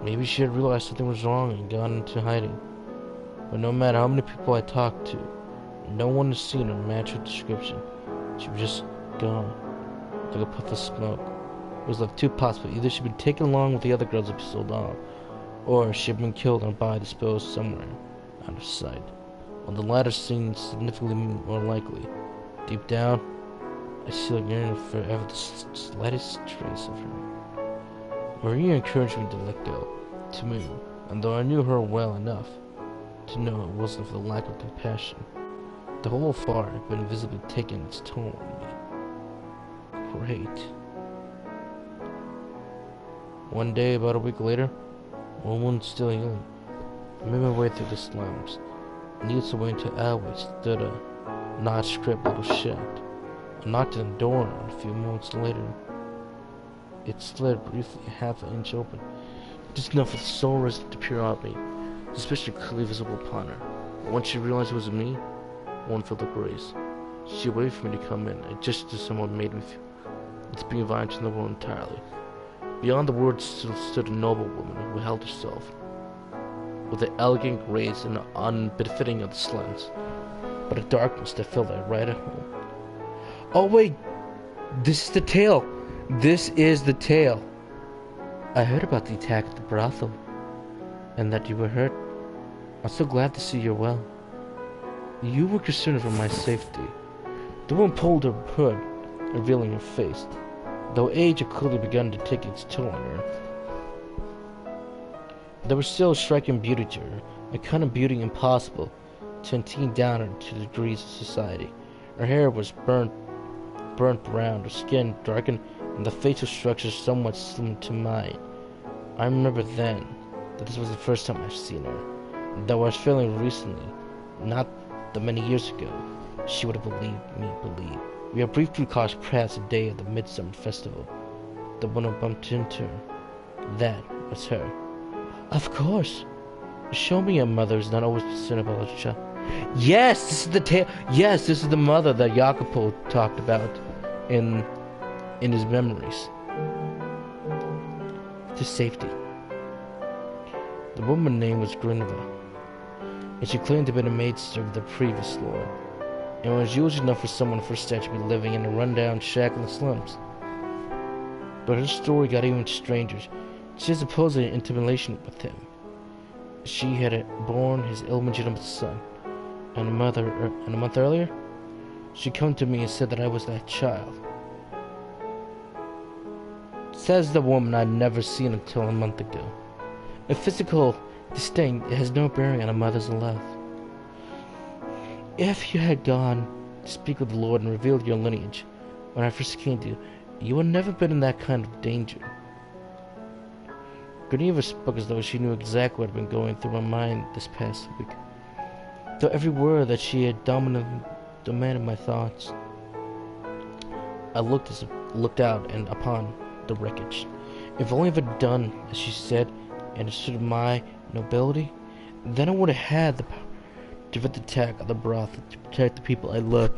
Speaker 1: Maybe she had realized something was wrong and gone into hiding. But no matter how many people I talked to, no one had seen her match her description. She was just gone, like a puff of smoke. It was left two possible. Either she'd been taken along with the other girls and sold off, or she'd been killed and body disposed somewhere out of sight. while the latter seemed significantly more likely. Deep down, I still yearned for ever the slightest trace of her. Maria encouraged me to let go, to move, and though I knew her well enough to know it wasn't for the lack of compassion, the whole affair had been visibly taking its toll on me. Great. One day, about a week later, one wound still healing, I made my way through the slums. Needless away into alleys stood a nondescript little shack. I knocked on the door, and a few moments later, it slid briefly a half an inch open, just enough for the soul resident to peer at me, suspicion clearly visible upon her. But once she realized it was me, one felt the grace. She waited for me to come in, and just as someone made me feel it's being violent in the world entirely. Beyond the words stood a noble woman who held herself with an elegant grace and unbefitting of the slums, but a darkness that felt like right at home. Oh wait, this is the tale. This is the tale. I heard about the attack at the brothel, and that you were hurt. I'm so glad to see you're well. You were concerned for my safety. The woman pulled her hood, revealing her face, though age had clearly begun to take its toll on her. There was still a striking beauty to her, a kind of beauty impossible to attain down her to the degrees of society. Her hair was burnt brown, her skin darkened, and the facial structure somewhat similar to mine. I remember then that this was the first time I've seen her, though I was feeling recently, not that many years ago, she would have believed me. We had briefly crossed paths the day of the Midsummer Festival. The one I bumped into her, that was her. Of course. Show me a mother is not always concerned about her child. Yes, this is the tale. Yes, this is the mother that Jacopo talked about in his memories. To safety. The woman's name was Grineva, and she claimed to have been a maidservant of the previous lord, and was usually enough for someone for her to be living in a rundown shack in the slums. But her story got even stranger. She had supposedly an intimate relationship with him. She had borne his illegitimate son, and a month earlier, she came to me and said that I was that child. Says the woman I'd never seen until a month ago. A physical distinct has no bearing on a mother's love. If you had gone to speak with the Lord and revealed your lineage when I first came to you, you would never been in that kind of danger. Grineva spoke as though she knew exactly what had been going through my mind this past week, though every word that she had dominated my thoughts. I looked out and upon the wreckage. If only I had done as she said and understood my nobility, then I would have had the power to prevent the attack of the brothel, to protect the people I love.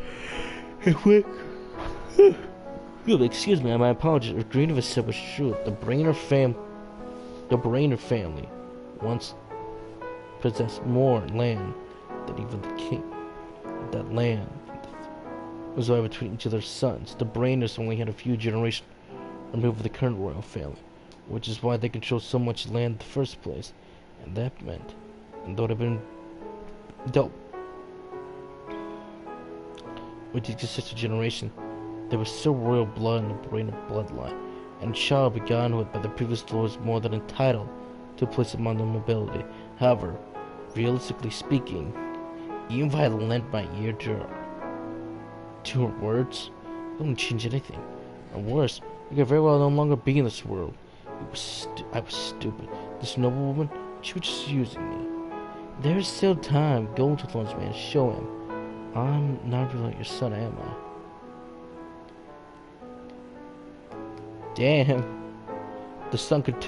Speaker 1: Excuse me, my apologies. If Grineva said was true, the Brainer family once possessed more land than even the king. That land was divided between each of their sons. The Brainers only had a few generations removed from the current royal family, which is why they controlled so much land in the first place. And that meant, though it had been dealt with each such a generation, there was still royal blood in the Brainer bloodline, and a child begotten with by the previous lords more than entitled to a place among the nobility. However, realistically speaking, even if I had lent my ear to her words, it wouldn't change anything. And worse, I could very well no longer be in this world. I was stupid. This noble woman, she was just using me. There is still time. Go to Thorn's man, show him. I'm not really your son, am I? Damn. The sun could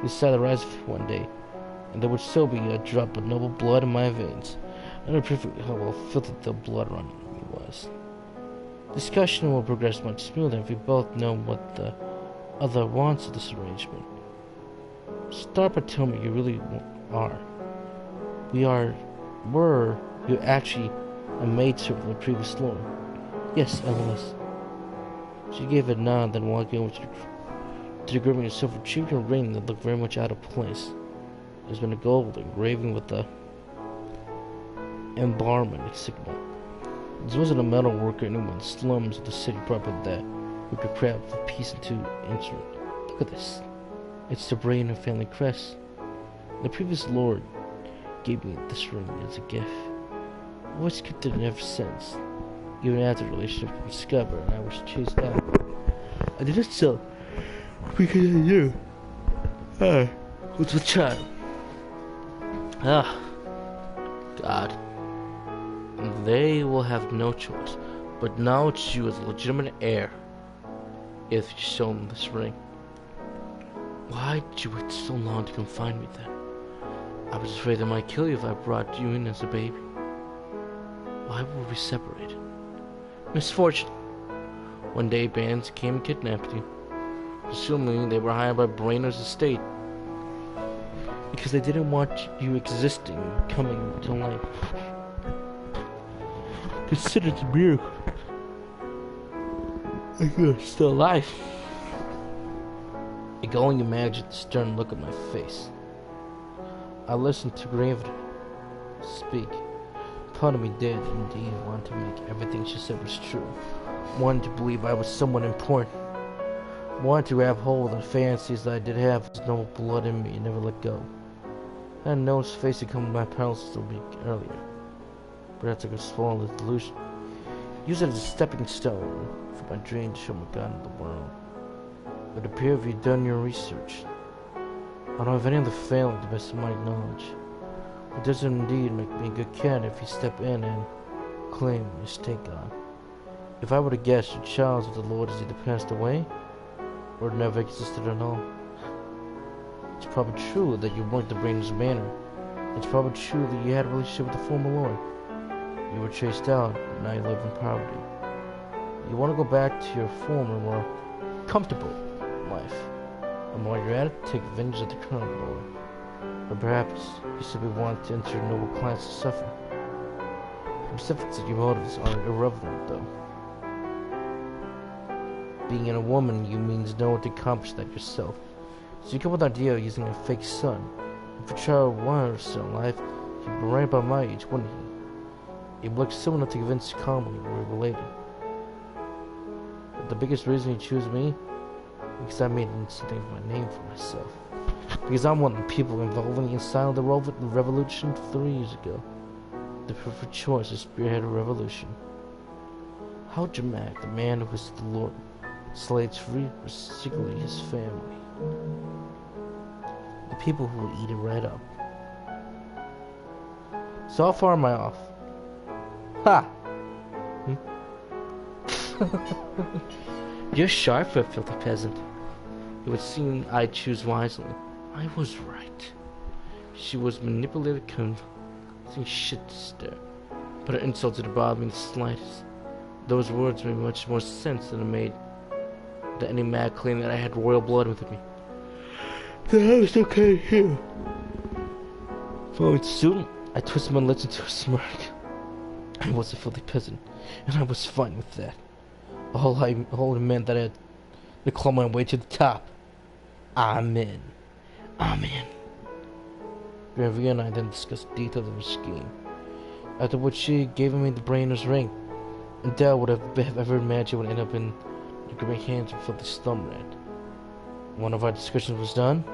Speaker 1: decide to rise one day, and there would still be a drop of noble blood in my veins. I know perfectly how well filthy the blood running in me was. Discussion will progress much smoother if we both know what the other wants of this arrangement. Start by telling me you really are. Were you actually a maidservant of the previous lord? Yes, I was. She gave a nod, then walked over to the grooming of a silver trinket and ring that looked very much out of place. There's been a gold engraving with the and barman at Signal. This wasn't a metal worker in the slums of the city proper that we could craft a piece into instrument. Look at this. It's the Byrne family crest. The previous lord gave me this ring as a gift. I've always kept it ever since. Even after the relationship was discovered and I was chased out. I did it so because I knew I was a child. Ah, God. They will have no choice but acknowledge you as a legitimate heir if you show them this ring. Why did you wait so long to come find me then? I was afraid they might kill you if I brought you in as a baby. Why were we separated? Misfortune. One day bands came and kidnapped you. Presumably they were hired by Byrne's estate. Because they didn't want you existing, coming to life. Consider it a miracle that you're still alive. I can only imagine the stern look on my face. I listened to gravity speak. Part of me did indeed want to make everything she said was true. Wanted to believe I was someone important. Wanted to grab hold of the fantasies that I did have. There's no blood in me and never let go. I had no face to come to my paralysis a week earlier. Perhaps I could swallow the delusion. Use it as a stepping stone for my dream to show Morgana the world. It would appear if you'd done your research. I don't have any other failing to the best of my knowledge. It does indeed make me a good candidate if you step in and claim your stake on. If I were to guess, your child of the Lord has either passed away or never existed at all. It's probably true that you weren't the Byrne's manor. It's probably true that you had a relationship with the former Lord. You were chased out, and now you live in poverty. You want to go back to your former, more comfortable life. And while you're at it, take advantage of the current Lord. Or perhaps you simply want to enter a noble class of suffering. The specifics of your motives are irrelevant, though. Being a woman, you means no one to accomplish that yourself. So you come with the idea of using a fake son. If your child was still alive, he'd be right about my age, wouldn't he? He'd look similar to convince calmly we were related. But the biggest reason he chose me, because I made something of my name for myself. Because I'm one of the people involved in the inside of the revolution 3 years ago. The perfect choice to spearhead a revolution. How dramatic, the man who was the Lord slaves free was secretly his family. The people who would eat it right up. So how far am I off? Ha! You're sharp for a filthy peasant. It would seem I'd choose wisely. I was right. She was manipulated, convincing shit to stare. But her insults didn't bother me the slightest. Those words made much more sense than any mad claim that I had royal blood within me. Then I was okay here. Following suit, I twisted my lips into a smirk. I was a filthy peasant, and I was fine with that. All it meant that I had to claw my way to the top. Amen. Amen. Gravia and I then discussed details of her scheme. After which she gave me the Byrne's ring, and Dell would have ever imagined would end up in the great hands of filthy slumrat. Once our discussion was done,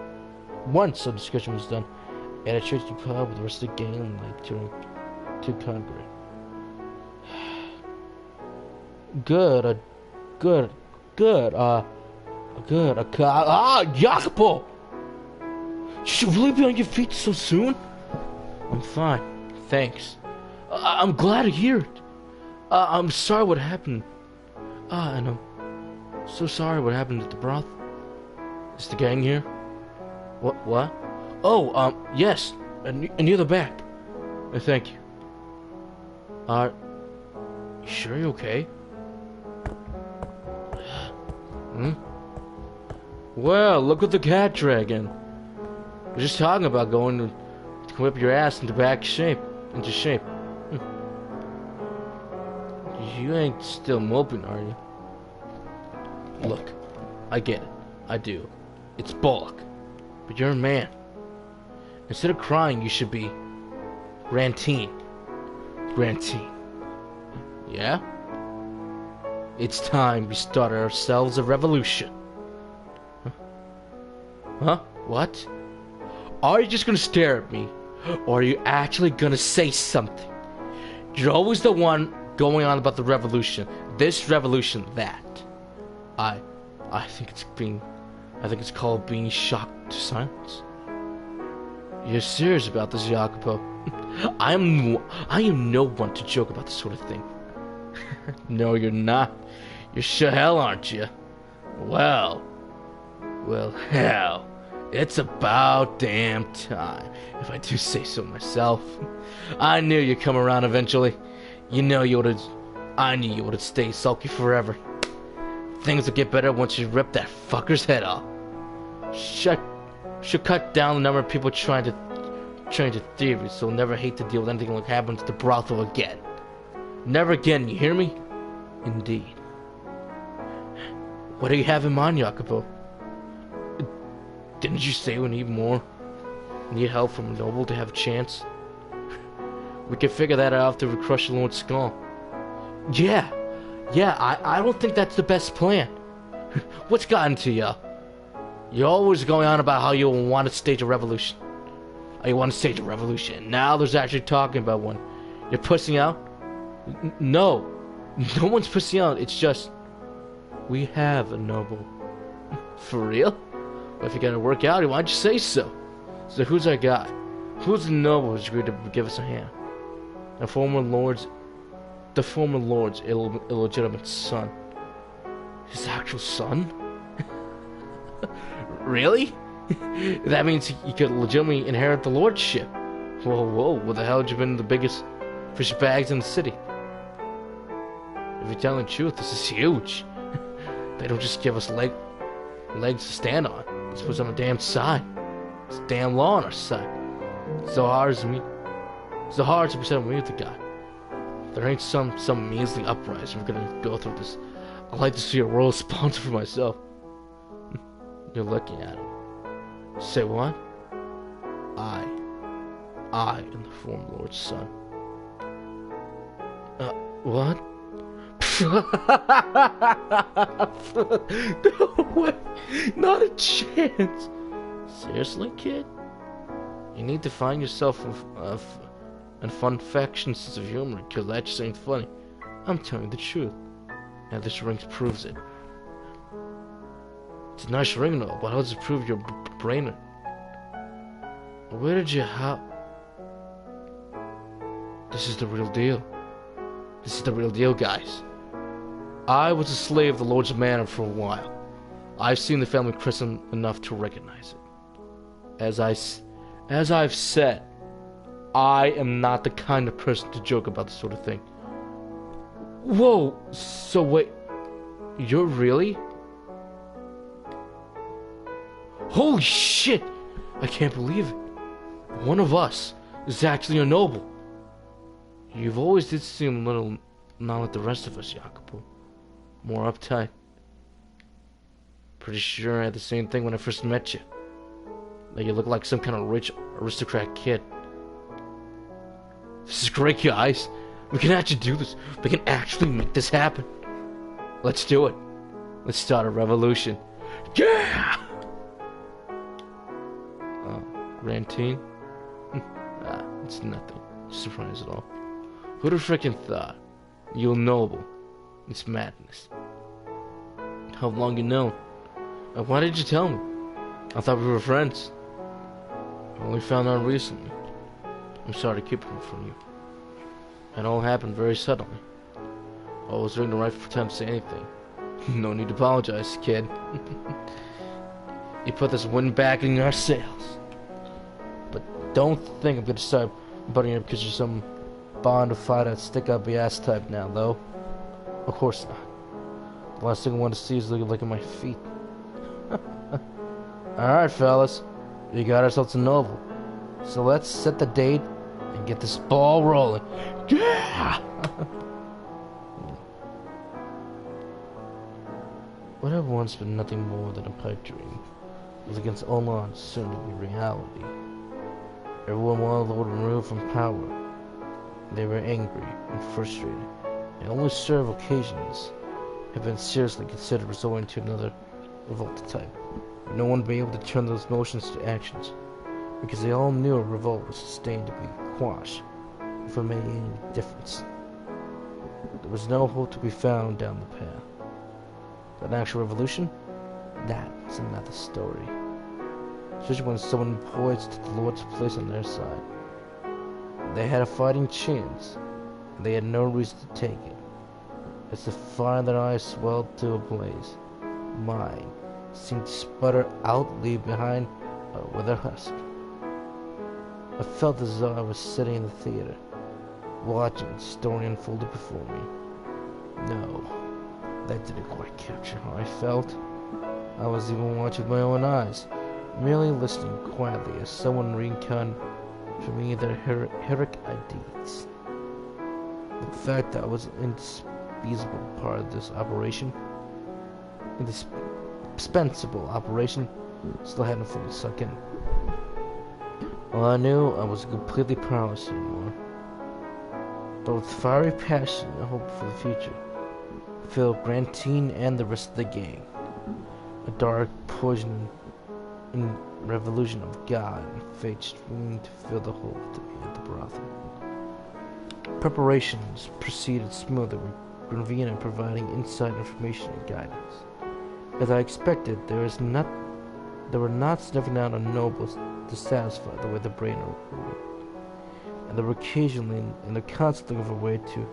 Speaker 1: at a church pub with the rest of the gang and like turning to congregate. Jacopo! Should you really be on your feet so soon? I'm fine, thanks. I'm glad to hear it. I'm sorry what happened. And I'm so sorry what happened at the brothel. Is the gang here? What? Oh, yes, near the back. Thank you. You sure you're okay? Well, look at the cat dragon. We're just talking about going to whip your ass into shape. You ain't still moping, are you? Look, I get it. I do. It's bulk. But you're a man. Instead of crying, you should be ranting. Grantine. Yeah? It's time we start ourselves a revolution. Huh? What? Are you just gonna stare at me? Or are you actually gonna say something? You're always the one going on about the revolution. This revolution, that. I think it's called being shocked to silence. You're serious about this, Jacopo? I am no one to joke about this sort of thing. No, you're not. You're sure hell, aren't you? Well, hell. It's about damn time, if I do say so myself. I knew you'd come around eventually. I knew you would've stayed sulky forever. Things will get better once you rip that fucker's head off. Should cut down the number of people trying to change the theory, so never hate to deal with anything like happens to the brothel again. Never again, you hear me? Indeed. What do you have in mind, Jacopo? Didn't you say we need more? Need help from a noble to have a chance? We can figure that out after we crush the Lord's skull. Yeah, I don't think that's the best plan. What's gotten to you? You're always going on about how you want to stage a revolution. Oh, you want to stage a revolution. Now there's actually talking about one. You're pussing out? No one's pussing out. It's just, we have a noble. For real? If you're gonna work out, why'd you say so? So who's our guy? Who's the noble who's agreed to give us a hand? The former lord's illegitimate son. His actual son? Really? That means he could legitimately inherit the lordship. Whoa, what the hell had you been in the biggest fish bags in the city? If you're telling the truth, this is huge. They don't just give us legs to stand on. It's put us on a damn side. It's damn law on our side. So hard to present me with the guy. There ain't some measly uprising we're gonna go through this. I'd like to see a royal sponsor for myself. You're looking at him. Say what? I am the former lord's son. What? No way! Not a chance! Seriously, kid? You need to find yourself a fun faction sense of humor, because that just ain't funny. I'm telling you the truth. And this ring proves it. It's a nice ring though, but how does it prove you're brainer? Where did you This is the real deal. This is the real deal, guys. I was a slave of the Lord's Manor for a while. I've seen the family christened enough to recognize it. As I've said, I am not the kind of person to joke about this sort of thing. Whoa, so wait, you're really? Holy shit! I can't believe it. One of us is actually a noble. You've always did seem a little not like the rest of us, Jacopo. More uptight. Pretty sure I had the same thing when I first met you. Like you look like some kind of rich aristocrat kid. This is great, guys. We can actually do this. We can actually make this happen. Let's do it. Let's start a revolution. Yeah! Rantine? It's nothing. Surprise at all. Who'd have frickin' thought? You're noble. It's madness. How long you known? Why did you tell me? I thought we were friends. I only found out recently. I'm sorry to keep it from you. It all happened very suddenly. I was doing the right for time to say anything. No need to apologize, kid. You put this wind back in our sails. But don't think I'm gonna start butting you because you're some bond of Fata stick up your ass type now, though. Of course not. The last thing I want to see is look at my feet. Alright, fellas. We got ourselves a novel. So let's set the date and get this ball rolling. Yeah! What had once been nothing more than a pipe dream was against all odds soon to be reality. Everyone wanted the Lord removed from power. They were angry and frustrated, and only several occasions have been seriously considered resorting to another revolt type. But no one would be able to turn those motions to actions, because they all knew a revolt was sustained to be quashed if it made any difference. There was no hope to be found down the path. But an actual revolution? That was another story. Especially when someone poised the Lord's place on their side. They had a fighting chance, and they had no reason to take it. As the fire in their eyes swelled to a blaze, mine seemed to sputter out, leave behind a withered husk. I felt as though I was sitting in the theater, watching the story unfolded before me. No, that didn't quite capture how I felt. I was even watching with my own eyes, merely listening quietly as someone recounted for me their heroic deeds. The fact that I was an indispensable part of this operation, indispensable operation, still hadn't fully sunk in. Well, I knew I was completely powerless anymore, but with fiery passion and hope for the future, filled Grantine and the rest of the gang. A dark, poison, and revolution of God and fate streaming to fill the hole to be at the brothel. Preparations proceeded smoothly, with Gravina providing inside information and guidance. As I expected, there were not sniffing out on nobles dissatisfied the way the brain ruled, and there were occasionally in the constant looking for a way to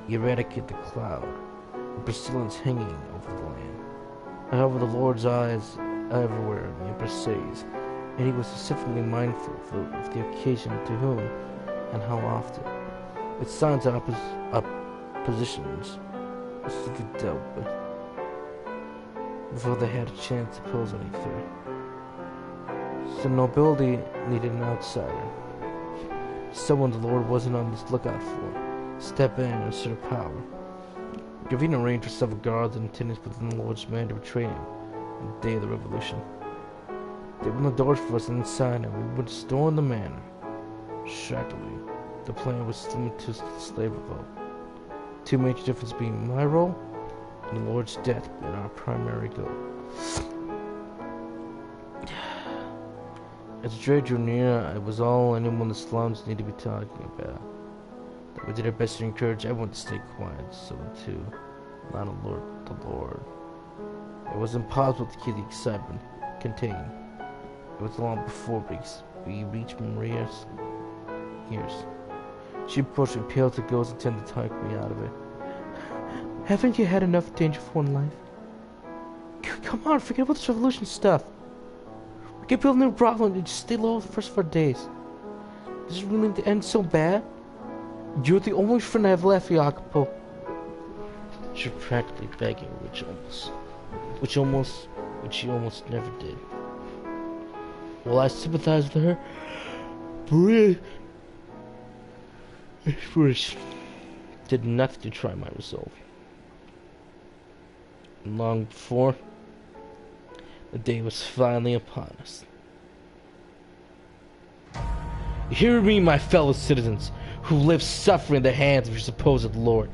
Speaker 1: eradicate the cloud, the pestilence hanging over the land. However, the Lord's eyes everywhere in the Empress cities, and he was specifically mindful of the occasion to whom and how often. Its signs of oppositions was to be dealt with before they had a chance to pose any threat. So nobility needed an outsider, someone the Lord wasn't on the lookout for, step in and assert power. Gravina arranged for several guards and attendants within the Lord's mandatory training on the day of the revolution. They opened the doors for us inside, and we would storm the manor. Shockingly, the plan was similar to the slave revolt. Two major differences being my role and the Lord's death being our primary goal. As the day drew near, it was all anyone in the slums needed to be talking about. We did our best to encourage everyone to stay quiet, so too, not alert the Lord. It was impossible to keep the excitement contained. It was long before we reached Maria's ears. She approached me, pale to ghost, and intended to talk me out of it. Haven't you had enough danger for one life? Come on, forget about this revolution stuff. We can build a new brothel and just stay low for the first 4 days. Does it really end so bad? You're the only friend I have left, Jacopo. She's practically begging, which she almost never did. While I sympathized with her, Maria did nothing to try my resolve. And long before, the day was finally upon us. Hear me, my fellow citizens, who live suffering in the hands of your supposed lord.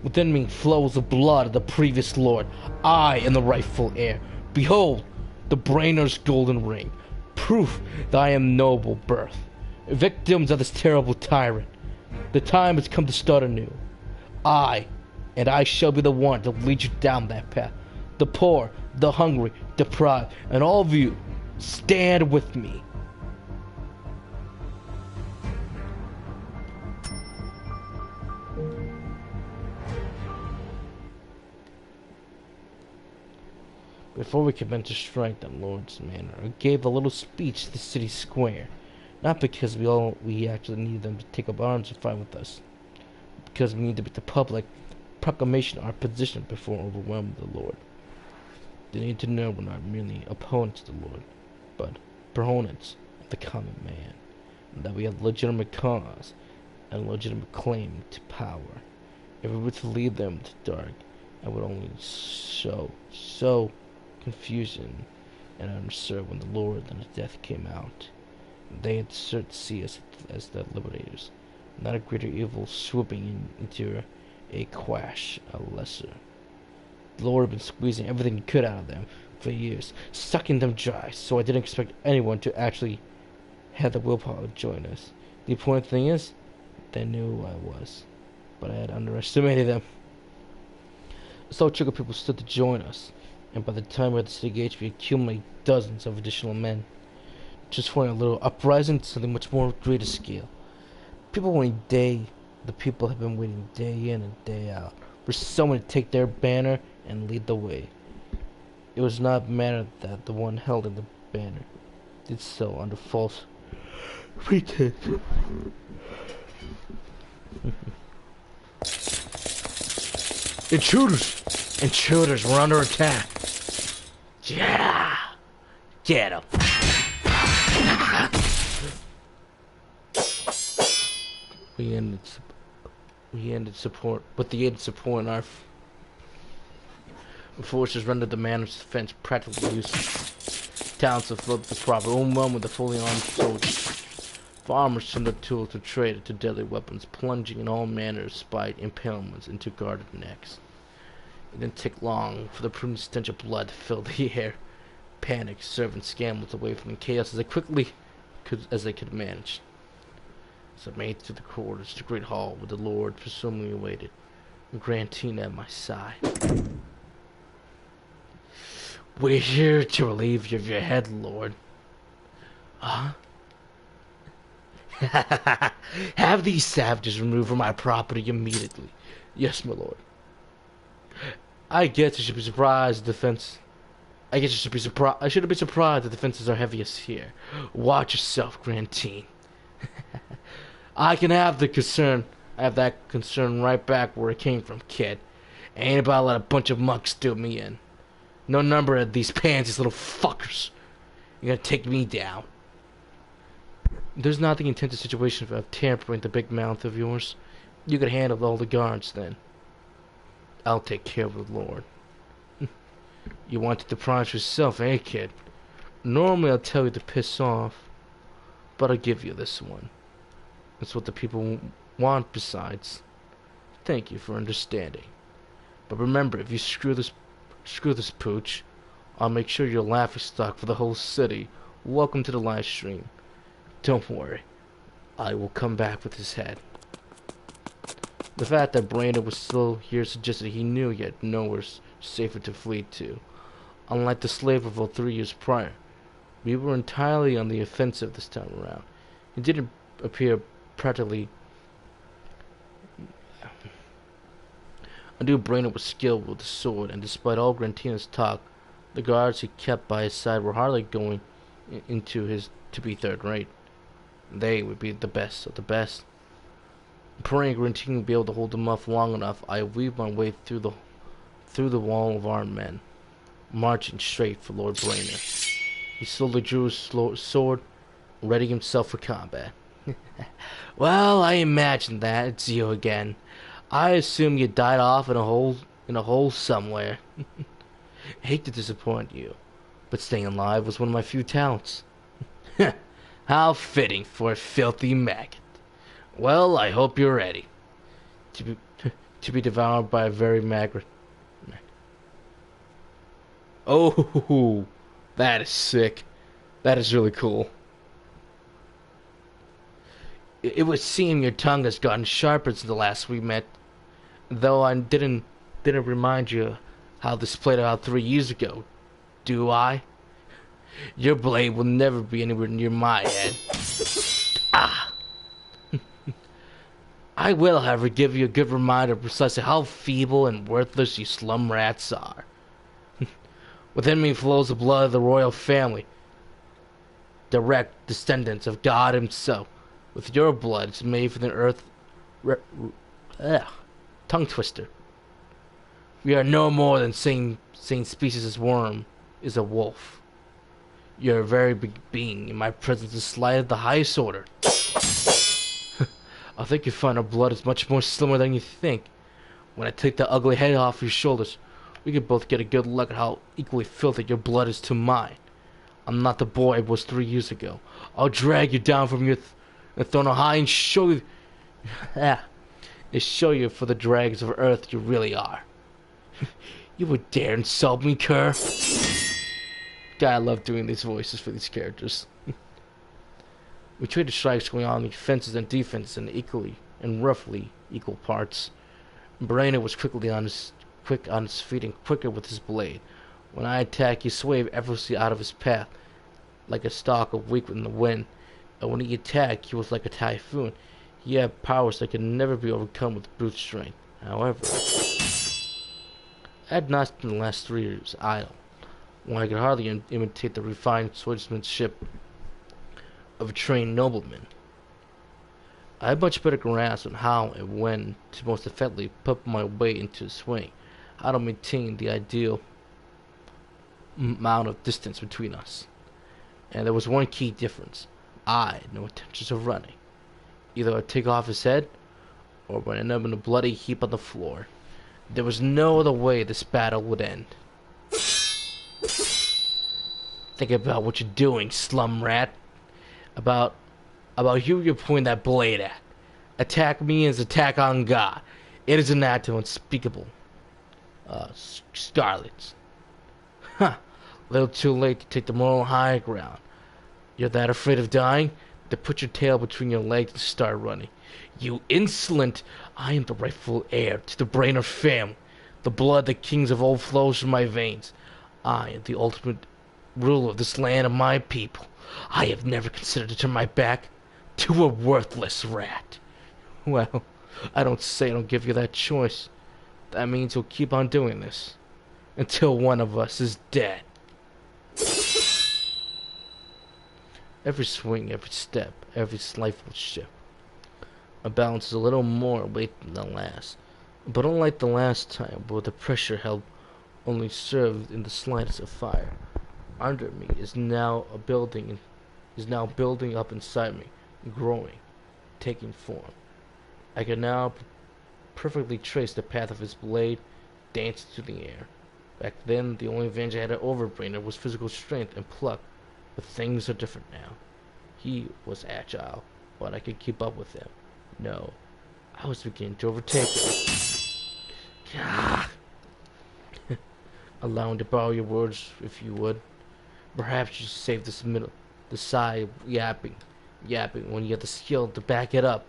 Speaker 1: Within me flows the blood of the previous lord. I am the rightful heir. Behold, the Brainer's golden ring, proof that I am noble birth. Victims of this terrible tyrant, the time has come to start anew. I shall be the one to lead you down that path. The poor, the hungry, deprived, and all of you, stand with me. Before we commenced to strike the Lord's manor, I gave a little speech to the city square, not because we actually needed them to take up arms and fight with us, but because we needed to make the public proclamation of our position before overwhelming the Lord. They need to know we're not merely opponents of the Lord, but proponents of the common man, and that we have legitimate cause and legitimate claim to power. If we were to lead them to dark, I would only sow confusion and uncertainty when the Lord and his death came out. They had to see us as the liberators, not a greater evil swooping into a quash, a lesser. The Lord had been squeezing everything he could out of them for years, sucking them dry, so I didn't expect anyone to actually have the willpower to join us. The important thing is, they knew who I was, but I had underestimated them. A slow trickle of people stood to join us, and by the time we had the city gates, we accumulated dozens of additional men, transforming a little uprising to something much more greater scale. The people have been waiting day in and day out for someone to take their banner and lead the way. It was not a matter that the one held in the banner did so under false pretense. Intruders! Intruders, we're under attack. Yeah! Get 'em! We ended support, but the aid and support in our forces rendered the man of defense practically useless. Towns have flooded the property, overwhelmed with the fully armed soldiers. Farmers turned their tools to trade to deadly weapons, plunging in all manner of spite impalements into guarded necks. It didn't take long for the prudent stench of blood to fill the air. Panic, servants scrambled away from the chaos as they could manage. So I made it through the corridors to the great hall where the Lord presumably awaited, and Grantina at my side. We're here to relieve you of your head, Lord. Huh? Have these savages removed from my property immediately. Yes, my lord. I guess you should be surprised the defense. I guess you should be surprised. I shouldn't be surprised the defenses are heaviest here. Watch yourself, Grantine. I can have the concern. I have that concern right back where it came from, kid. Ain't about to let a bunch of mucks do me in. No number of these pansies, little fuckers. You're gonna take me down. There's nothing intense situation of tampering the big mouth of yours. You could handle all the guards then. I'll take care of the Lord. You wanted to prize yourself, eh, kid? Normally I'll tell you to piss off, but I'll give you this one. That's what the people want besides. Thank you for understanding. But remember, if you screw this pooch, I'll make sure you're a laughingstock for the whole city. Welcome to the live stream. Don't worry, I will come back with his head. The fact that Brandon was still here suggested he knew he had nowhere safer to flee to. Unlike the slave revolt 3 years prior, we were entirely on the offensive this time around. It didn't appear practically. I knew Brandon was skilled with the sword, and despite all Grantina's talk, the guards he kept by his side were hardly going into his to be third rate. They would be the best of the best. Praying Grantina would be able to hold them off long enough, I weaved my way through the wall of armed men, marching straight for Lord Brainer. He slowly drew his sword, ready himself for combat. Well, I imagine that. It's you again. I assume you died off in a hole somewhere. Hate to disappoint you, but staying alive was one of my few talents. How fitting for a filthy maggot. Well, I hope you're ready to be devoured by a very maggot. Oh, that is sick. That is really cool. It would seem your tongue has gotten sharper since the last we met, though I didn't remind you how this played out 3 years ago, do I? Your blade will never be anywhere near my head. Ah! I will, however, give you a good reminder of precisely how feeble and worthless you slum rats are. Within me flows the blood of the royal family, direct descendants of God himself. With your blood, it's made from the earth. Tongue twister. We are no more than same species as worm is a wolf. You're a very big being. In my presence is slighted the highest order. I think you find our blood is much more similar than you think. When I take the ugly head off your shoulders, we can both get a good look at how equally filthy your blood is to mine. I'm not the boy I was 3 years ago. I'll drag you down from your throne high and show Ah, they show you for the dregs of earth you really are. You would dare insult me, cur? God, I love doing these voices for these characters. We traded strikes going on offenses and defenses in equally and roughly equal parts. Morgana was quick on his feet and quicker with his blade. When I attack, he swayed effortlessly out of his path, like a stalk of wheat in the wind. And when he attacked, he was like a typhoon. He had powers that could never be overcome with brute strength. However, I had not spent the last 3 years idle, when I could hardly imitate the refined swordsmanship of a trained nobleman. I had much better grasp on how and when to most effectively put my weight into a swing, how to maintain the ideal amount of distance between us. And there was one key difference. I had no intentions of running. Either I'd take off his head, or would end up in a bloody heap on the floor. There was no other way this battle would end. Think about what you're doing, slum rat. About who you're pointing that blade at. Attack me is attack on God. It is an act of unspeakable scarlet. Huh. A little too late to take the moral high ground. You're that afraid of dying? Then put your tail between your legs and start running. You insolent! I am the rightful heir to the Byrne family. The blood that kings of old flows from my veins. I am the ultimate ruler of this land and my people. I have never considered to turn my back to a worthless rat. Well, I don't give you that choice. That means you'll keep on doing this until one of us is dead. Every swing, every step, every slightful shift, my balance is a little more weight than the last. But unlike the last time, where the pressure held only served in the slightest of fire, under me is now building up inside me, growing, taking form. I can now perfectly trace the path of his blade, dancing through the air. Back then, the only advantage I had over Brainer was physical strength and pluck, but things are different now. He was agile, but I could keep up with him. No, I was beginning to overtake him. Allow me to borrow your words, if you would. Perhaps you save the sigh yapping when you have the skill to back it up.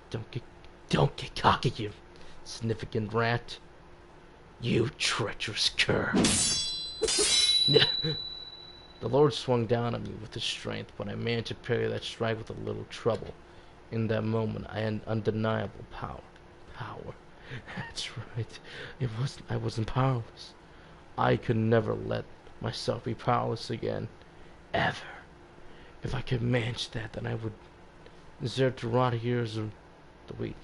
Speaker 1: Don't get cocky, you significant rat. You treacherous cur. The Lord swung down at me with his strength, but I managed to parry that strike with a little trouble. In that moment, I had undeniable power. Power. That's right. I wasn't powerless. I could never let myself be powerless again. Ever. If I could manage that, then I would deserve to rot here as the weak.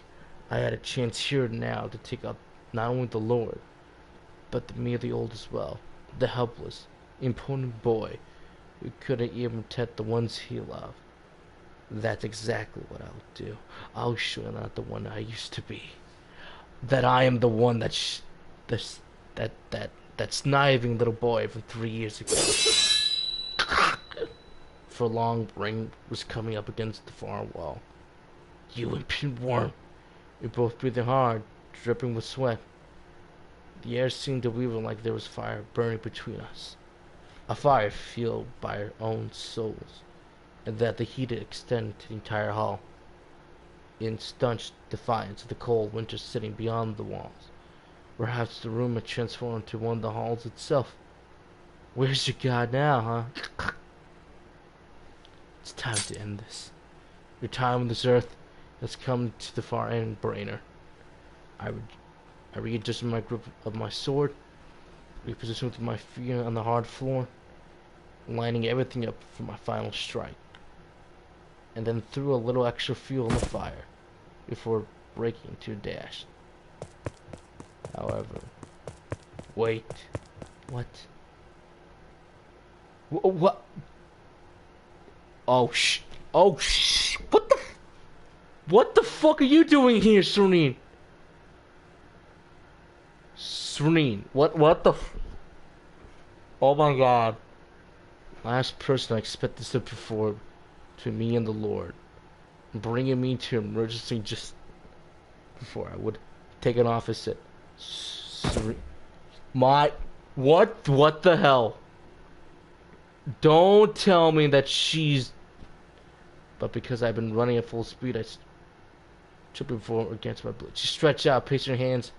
Speaker 1: I had a chance here now to take out not only the Lord, but the merely old as well. The helpless, impotent boy who couldn't even protect the ones he loved. That's exactly what I'll do. I'll show you not the one I used to be. That I am the one that sniving little boy from 3 years ago. For long, rain was coming up against the far wall. You impudent worm! You're both breathing hard, dripping with sweat. The air seemed to weaver like there was fire burning between us. A fire fueled by our own souls, and that the heat extended to the entire hall, in staunch defiance of the cold winter sitting beyond the walls. Perhaps the room had transformed into one of the halls itself. Where's your God now, huh? It's time to end this. Your time on this earth has come to the far end, Brainer. I readjusted my grip of my sword, repositioned with my feet on the hard floor, lining everything up for my final strike, and then threw a little extra fuel in the fire before breaking to a dash. However, wait, what? What? Oh what the fuck are you doing here, Serene? Serene, what the oh my god. Last person I expect to step forward between me and the Lord, bringing me to emergency before I would take it off. It said, "My, what the hell? Don't tell me that she's." But because I've been running at full speed, I tripped before against my blade. She stretched out, placing her hands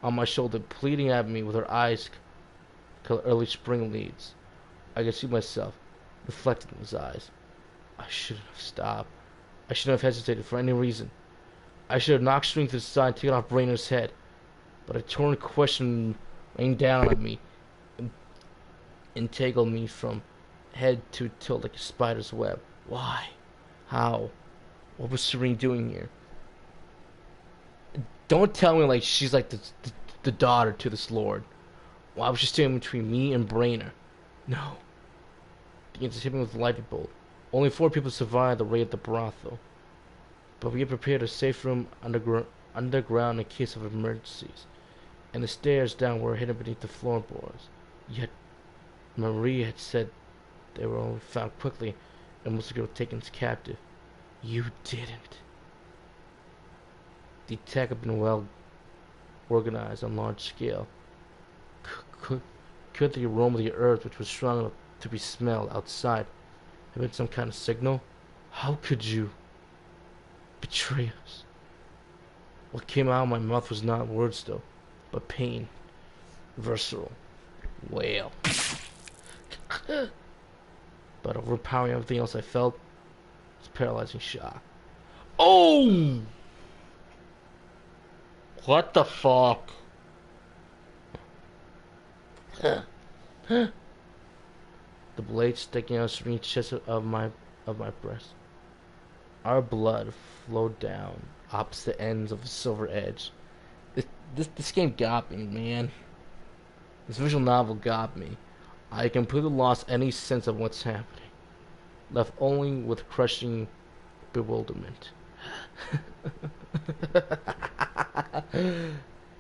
Speaker 1: on my shoulder, pleading at me with her eyes color early spring leaves. I could see myself reflected in his eyes. I shouldn't have stopped. I shouldn't have hesitated for any reason. I should have knocked Serene to the side and taken off Brainer's head. But a torn question rained down on me and entangled me from head to toe like a spider's web. Why? How? What was Serene doing here? Don't tell me like she's like the daughter to this lord. Why was she standing between me and Brainer? No. Begins to hit me with a lightning bolt. Only 4 people survived the raid at the brothel. But we had prepared a safe room underground in case of emergencies. And the stairs down were hidden beneath the floorboards. Yet Marie had said they were only found quickly and most were taken captive. You didn't. The attack had been well organized on large scale. Could the aroma of the earth, which was strong enough to be smelled outside, have been some kind of signal? How could you betray us? What came out of my mouth was not words, though, but pain, visceral, wail. But overpowering everything else I felt was paralyzing shock. Oh! What the fuck? The blade sticking out of the chest of my breast. Our blood flowed down opposite ends of the silver edge. This game got me, man. This visual novel got me. I completely lost any sense of what's happening, left only with crushing bewilderment.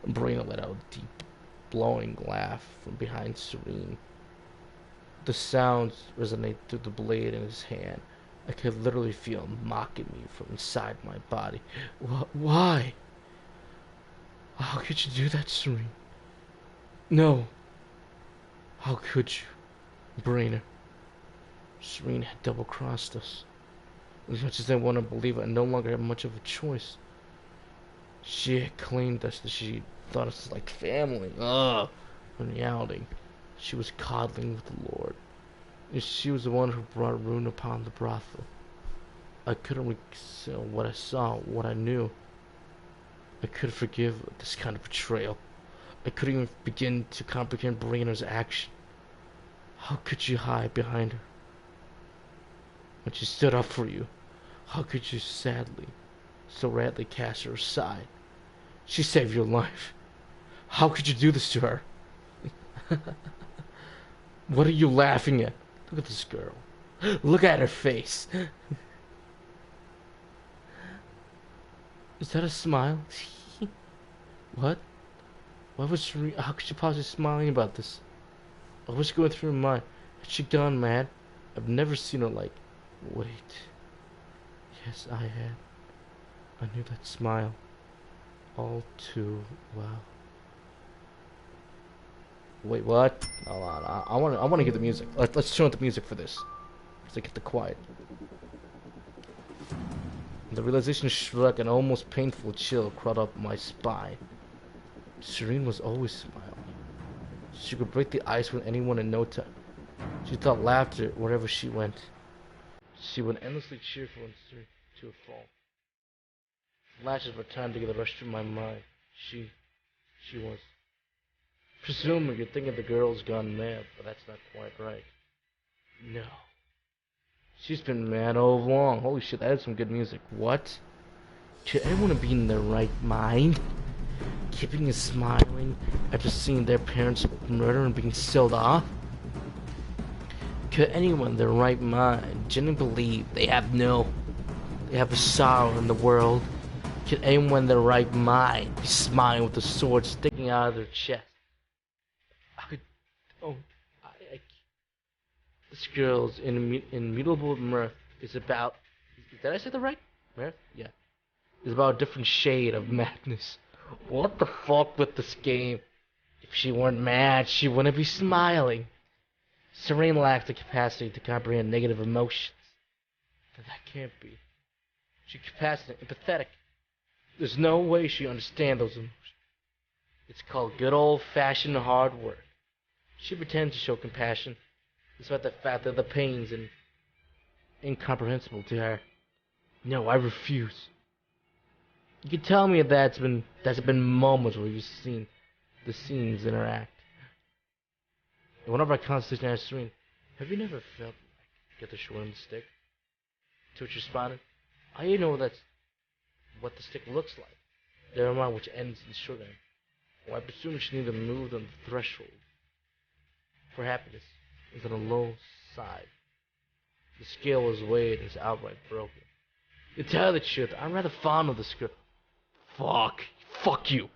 Speaker 1: Brain let out a deep, blowing laugh from behind Serene. The sounds resonate through the blade in his hand. I could literally feel him mocking me from inside my body. Why? How could you do that, Serene? No. How could you, Brainer? Serene had double-crossed us. As much as I want to believe it, I no longer have much of a choice. She had claimed us that she thought us like family. Ugh. In reality, she was coddling with the Lord. And she was the one who brought ruin upon the brothel. I couldn't reconcile what I saw, what I knew. I couldn't forgive this kind of betrayal. I couldn't even begin to comprehend Brainer's action. How could you hide behind her? When she stood up for you, how could you so radly cast her aside? She saved your life. How could you do this to her? What are you laughing at? Look at this girl. Look at her face. Is that a smile? What? Why was she? How could she possibly be smiling about this? What was going through her mind? Had she gone mad? I've never seen her like. Wait. Yes, I had. I knew that smile all too well. Wait, what? Hold on. I want to get the music. Let's turn up the music for this. Let's get the quiet. The realization struck an almost painful chill crawled up my spine. Serene was always smiling. She could break the ice with anyone in no time. She taught laughter wherever she went. She was endlessly cheerful and to a fault. Flashes of time together rushed through my mind. She was. Presumably you're thinking the girl's gone mad, but that's not quite right. No. She's been mad all along. Holy shit, that is some good music. What? Should anyone be in their right mind? Keeping and smiling after seeing their parents murder and being sealed off? Could anyone in their right mind genuinely believe they have a sorrow in the world? Could anyone in their right mind be smiling with the sword sticking out of their chest? This girl's immutable mirth is about. Did I say the right? Mirth? Yeah. It's about a different shade of madness. What the fuck with this game? If she weren't mad, she wouldn't be smiling. Serene lacks the capacity to comprehend negative emotions. But that can't be. She's compassionate, empathetic. There's no way she understands those emotions. It's called good old-fashioned hard work. She pretends to show compassion, despite the fact that the pain's incomprehensible to her. No, I refuse. You can tell me that's been moments where you've seen the scenes interact. In one of our conversations at Serene, have you never felt like get the short end of the stick? To which you responded, I know that's what the stick looks like. Never mind which ends in short end. Well, I presume she neither moved on the threshold for happiness is on a low side. The scale was weighed and is outright broken. To tell the truth, I'm rather fond of this girl. Fuck you.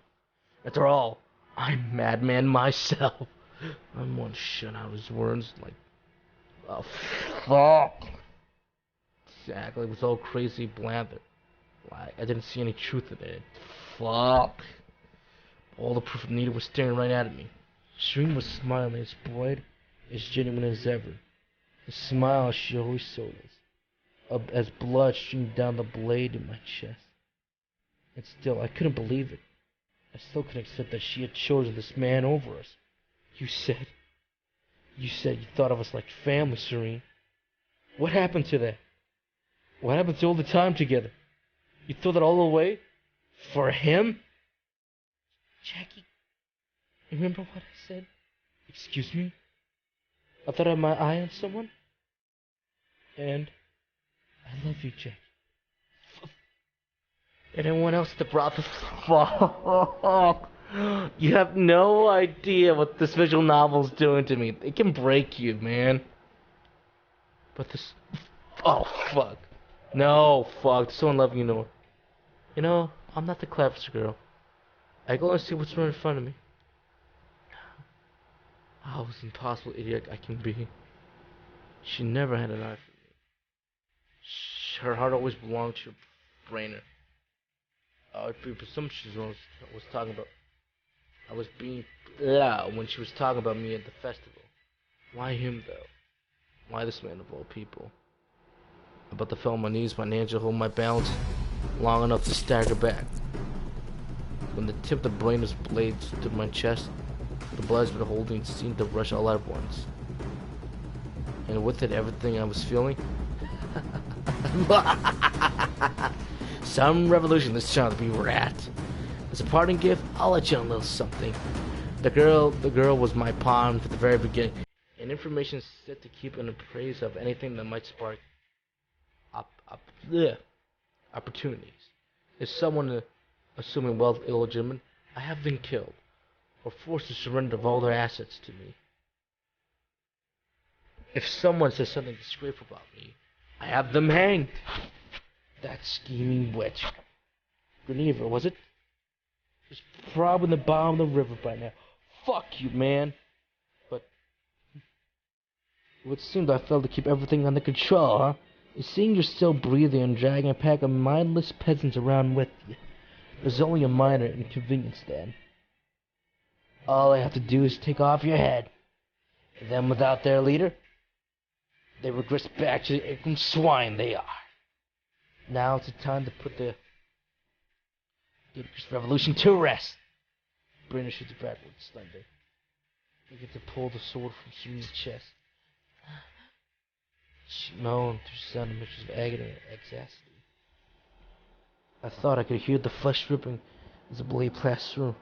Speaker 1: After all, I'm madman myself. I'm one shut out his words like, oh fuck. Exactly, it was all crazy blather. Like, I didn't see any truth in it. Fuck. All the proof needed was staring right at me. Serene was smiling as bright, as genuine as ever. The smile she always showed us, as blood streamed down the blade in my chest. And still, I couldn't believe it. I still couldn't accept that she had chosen this man over us. You said you thought of us like family, Serene. What happened to that? What happened to all the time together? You threw that all away? For him? Jackie, remember what I said? Excuse me? I thought I had my eye on someone? And I love you, Jackie. Anyone else that brought this? Fuck. You have no idea what this visual novel's doing to me. It can break you, man. But this... Oh, fuck. No, fuck. There's someone loving you more. You know, I'm not the cleverest girl. I go and see what's right in front of me. I was an impossible idiot I can be. She never had an eye for me. Her heart always belonged to Brainer. Presumptions was talking about. I was being loud when she was talking about me at the festival. Why him though? Why this man of all people? About to fell on my knees, my hands to hold my balance long enough to stagger back. When the tip of the Brainer's blade stood my chest, the blood I'd been holding seemed to rush all at once. And with it, everything I was feeling. Some revolution this child to be rat. As a parting gift, I'll let you on a little something. The girl was my pawn from the very beginning, and information set to keep in appraise of anything that might spark opportunities. If someone, assuming wealth illegitimate, I have been killed, or forced to surrender of all their assets to me. If someone says something disgraceful about me, I have them hanged. That scheming witch. Geneva, was it? She's probably in the bottom of the river by now. Fuck you, man. But it would seem that I failed to keep everything under control, huh? Seeing you're still breathing and dragging a pack of mindless peasants around with you, there's only a minor inconvenience then. All I have to do is take off your head. And then without their leader, they regress back to the ignorant swine they are. Now it's the time to put the ludicrous revolution to rest. Brainer shoots backwards, thunder. You get to pull the sword from Serene's chest. She moaned through sound of mixtures of agony and exhaustion. I thought I could hear the flesh ripping as the blade passed through.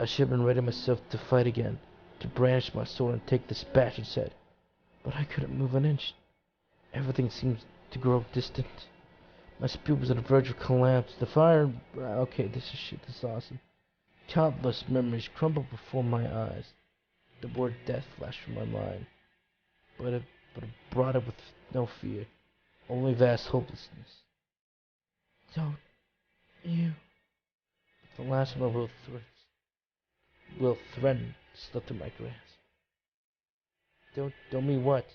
Speaker 1: I should have been ready myself to fight again, to brandish my sword and take this bastard's head. But I couldn't move an inch. Everything seemed to grow distant. My spirit was on the verge of collapse. The fire... Okay, this is shit. This is awesome. Countless memories crumbled before my eyes. The word death flashed from my mind. But it brought it with no fear. Only vast hopelessness. Don't you... The last of my will threaten slipped in my grasp. Don't me what?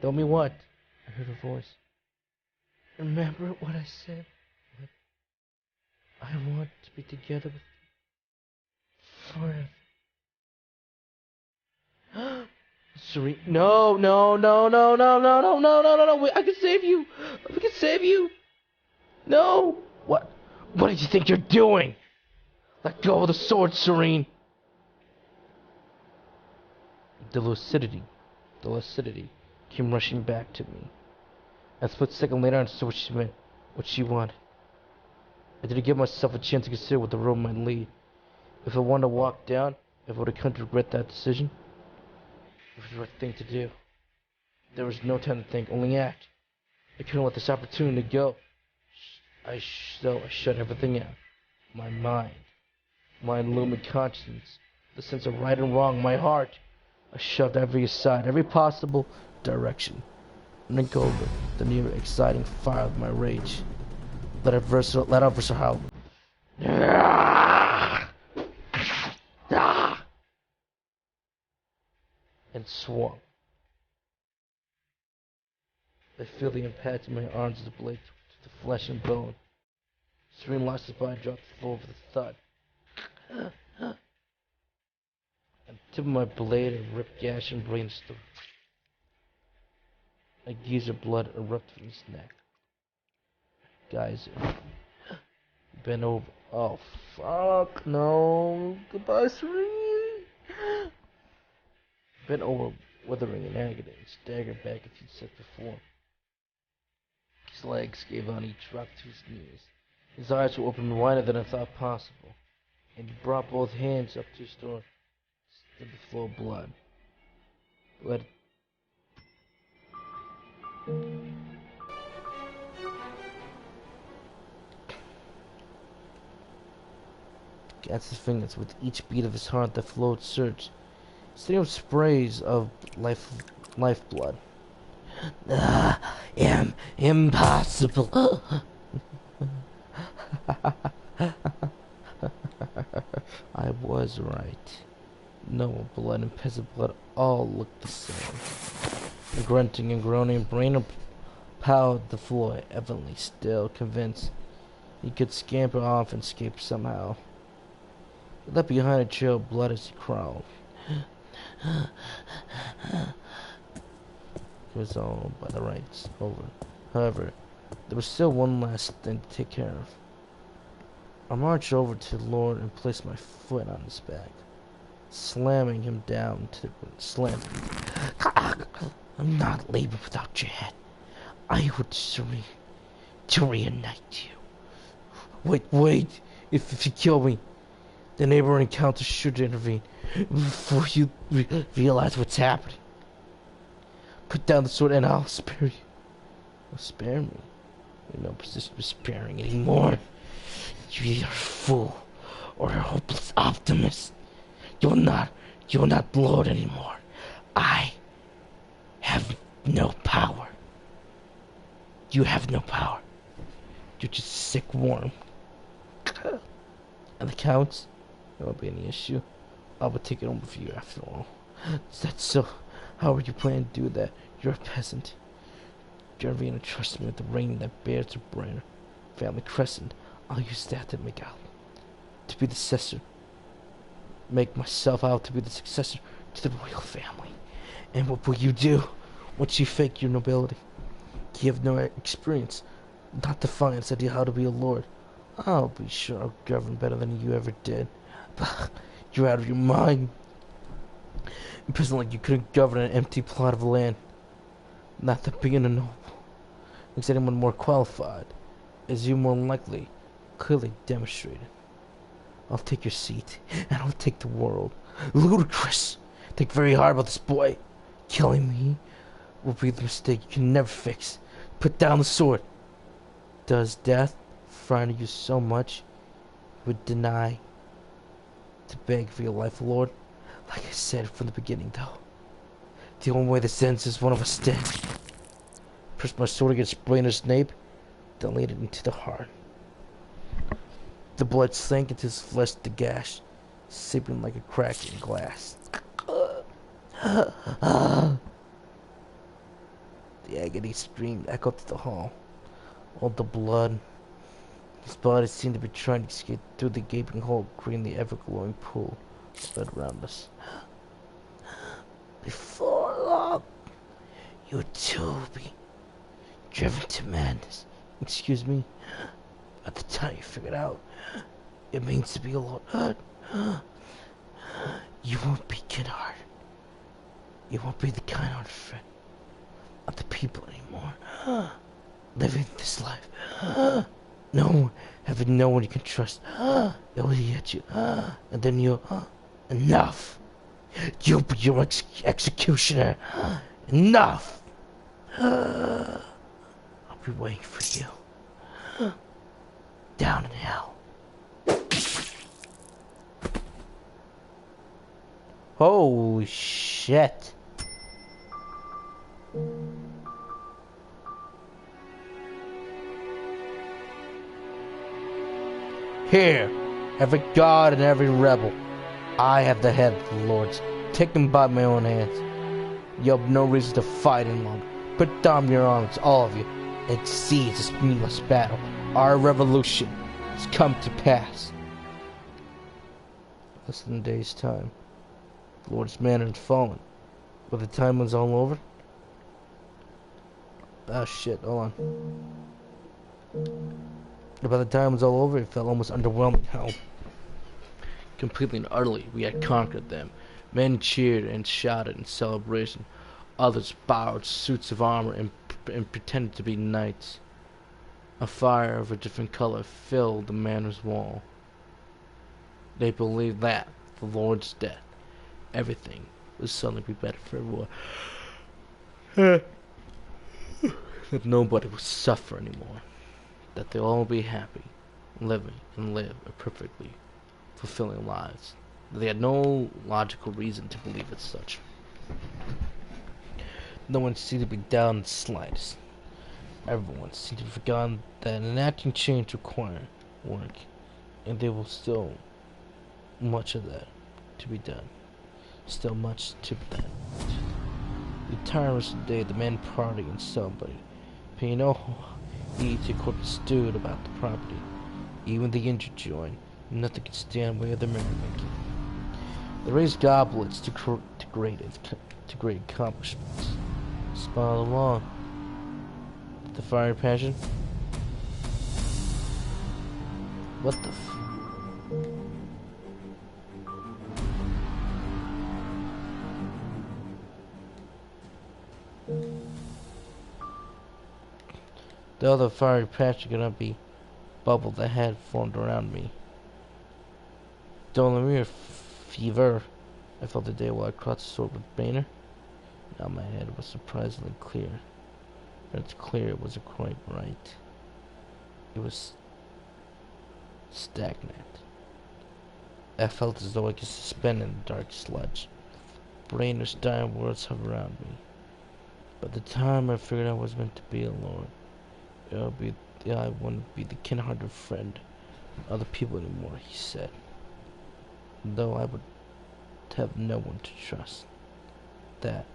Speaker 1: Don't me what? I heard her voice. Remember what I said? I want to be together with you forever. Serene. No, no, no, no, no, no, no, no, no, no, no. Wait, I can save you. We can save you. No. What? What did you think you're doing? Let go of the sword, Serene. The lucidity came rushing back to me. A split second later, I understood what she meant, what she wanted. I didn't give myself a chance to consider what the road might lead. If I wanted to walk down, if I would have come to regret that decision, it was the right thing to do. There was no time to think, only act. I couldn't let this opportunity go. So I shut everything out. My mind, my illumined conscience, the sense of right and wrong, my heart. I shoved every aside, every possible direction. Rink over the new exciting fire of my rage. Let out versatile howl. And swung. I feel the impact of my arms as the blade to the flesh and bone. Serene lost his body, dropped to the floor with a thud. And the tip of my blade, a ripped gash and brainstorm. A geyser of blood erupted from his neck. Geyser. Bent over. Oh, fuck, no. Goodbye, Serene. Bent over, withering in agony, and staggered back a few steps before. His legs gave out, and he dropped to his knees. His eyes were open wider than I thought possible, and he brought both hands up to his throat, to the flow of blood. Let against his fingers with each beat of his heart that flowed surged. Stream sprays of lifeblood. Impossible. I was right. No blood and peasant blood all looked the same. Grunting and groaning, brain pawed the floor, evidently still convinced he could scamper off and escape somehow. He left behind a trail of blood as he crawled. It was all by the rights over. However, there was still one last thing to take care of. I marched over to the Lord and placed my foot on his back, slamming him down to the ground. I'm not leaving without your head. I would to reunite you. Wait. If you kill me, the neighboring countess should intervene before you realize what's happening. Put down the sword and I'll spare you. Spare me? You're no position for sparing anymore. You're either a fool or a hopeless optimist. You're not Lord anymore. I have no power. You have no power. You're just a sick worm. And the counts? There won't be any issue. I will take it over for you after all. Is that so? How are you planning to do that? You're a peasant. You're never gonna trust me with the ring that bears the brand. Family crescent. I'll use that to make myself out to be the successor to the royal family. And what will you do once you fake your nobility? You have no experience, not defiance idea how to be a lord. I'll be sure I'll govern better than you ever did. But you're out of your mind. Imprisoned like you couldn't govern an empty plot of land. Not that being a noble makes anyone more qualified, as you more likely clearly demonstrated. I'll take your seat, and I'll take the world. Ludicrous! Think very hard about this boy. Killing me will be the mistake you can never fix. Put down the sword. Does death frighten you so much you would deny to beg for your life, Lord? Like I said from the beginning, though, the only way this ends is one of us dead. Press my sword against Brainer's nape, then lead it into the heart. The blood sank into his flesh, the gash, sipping like a crack in glass. The agony scream echoed through the hall. All the blood. His body seemed to be trying to escape through the gaping hole, creating the ever-glowing pool of blood around us. Before long, you too will be driven to madness. Excuse me. At the time you figured out it means to be alone. You won't be kind-hearted. You won't be the kind-hearted friend of the people anymore. Living this life. No, having no one you can trust. It will get you. And then you'll... enough. You'll be your executioner. Enough. I'll be waiting for you. Down in hell. Holy shit. Here, every god and every rebel, I have the head of the lords, taken by my own hands. You have no reason to fight any longer. Put down your arms, all of you, and seize this meaningless battle. Our revolution has come to pass. Less than a day's time, the Lord's manor had fallen. By the time it was all over... Ah, shit, hold on. By the time it was all over, it felt almost underwhelming how completely and utterly we had conquered them. Men cheered and shouted in celebration. Others borrowed suits of armor and pretended to be knights. A fire of a different color filled the manor's wall. They believed that, the Lord's death, everything would suddenly be better for everyone. That nobody would suffer anymore. That they'll all be happy, living and live a perfectly fulfilling lives. They had no logical reason to believe as such. No one seemed to be down in the slightest. Everyone seemed to have forgotten that an acting change required work, and there was still much of that to be done. Still much to be done. The entire rest of the day, the men partying and celebrating, paying no heed to what stewed about the property. Even the injured joined. Nothing could stand in the way of the merrymaking. They raised goblets to great accomplishments. Smiled along. The fire passion. What the f... The other fiery patch could not be bubble that had formed around me. Don't let me fever. I felt the day while I crossed the sword with Boehner. Now my head was surprisingly clear. But it's clear it wasn't quite right. It was stagnant. I felt as though I could suspend in the dark sludge. Boehner's dying words hovered around me. By the time I figured I was meant to be alone, I wouldn't be the kind-hearted friend of other people anymore, he said. Though I would have no one to trust. That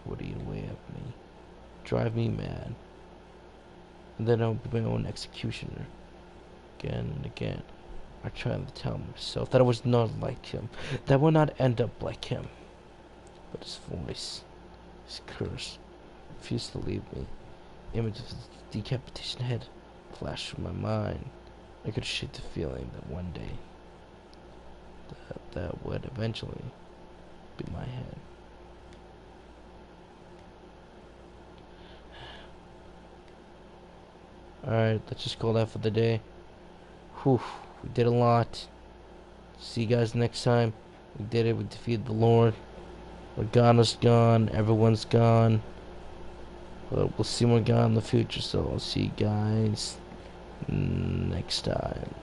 Speaker 1: would eat away at me, drive me mad. And then I would be my own executioner. Again and again, I tried to tell myself that I was not like him, that I would not end up like him. But his voice, his curse, refused to leave me. Image of his decapitation head flashed through my mind. I could shake the feeling that one day that would eventually be my head. Alright, let's just call that for the day. Whew, we did a lot. See you guys next time. We did it, we defeated the Lord. Morgana's gone, everyone's gone. But we'll see Morgana in the future, so I'll see you guys next time.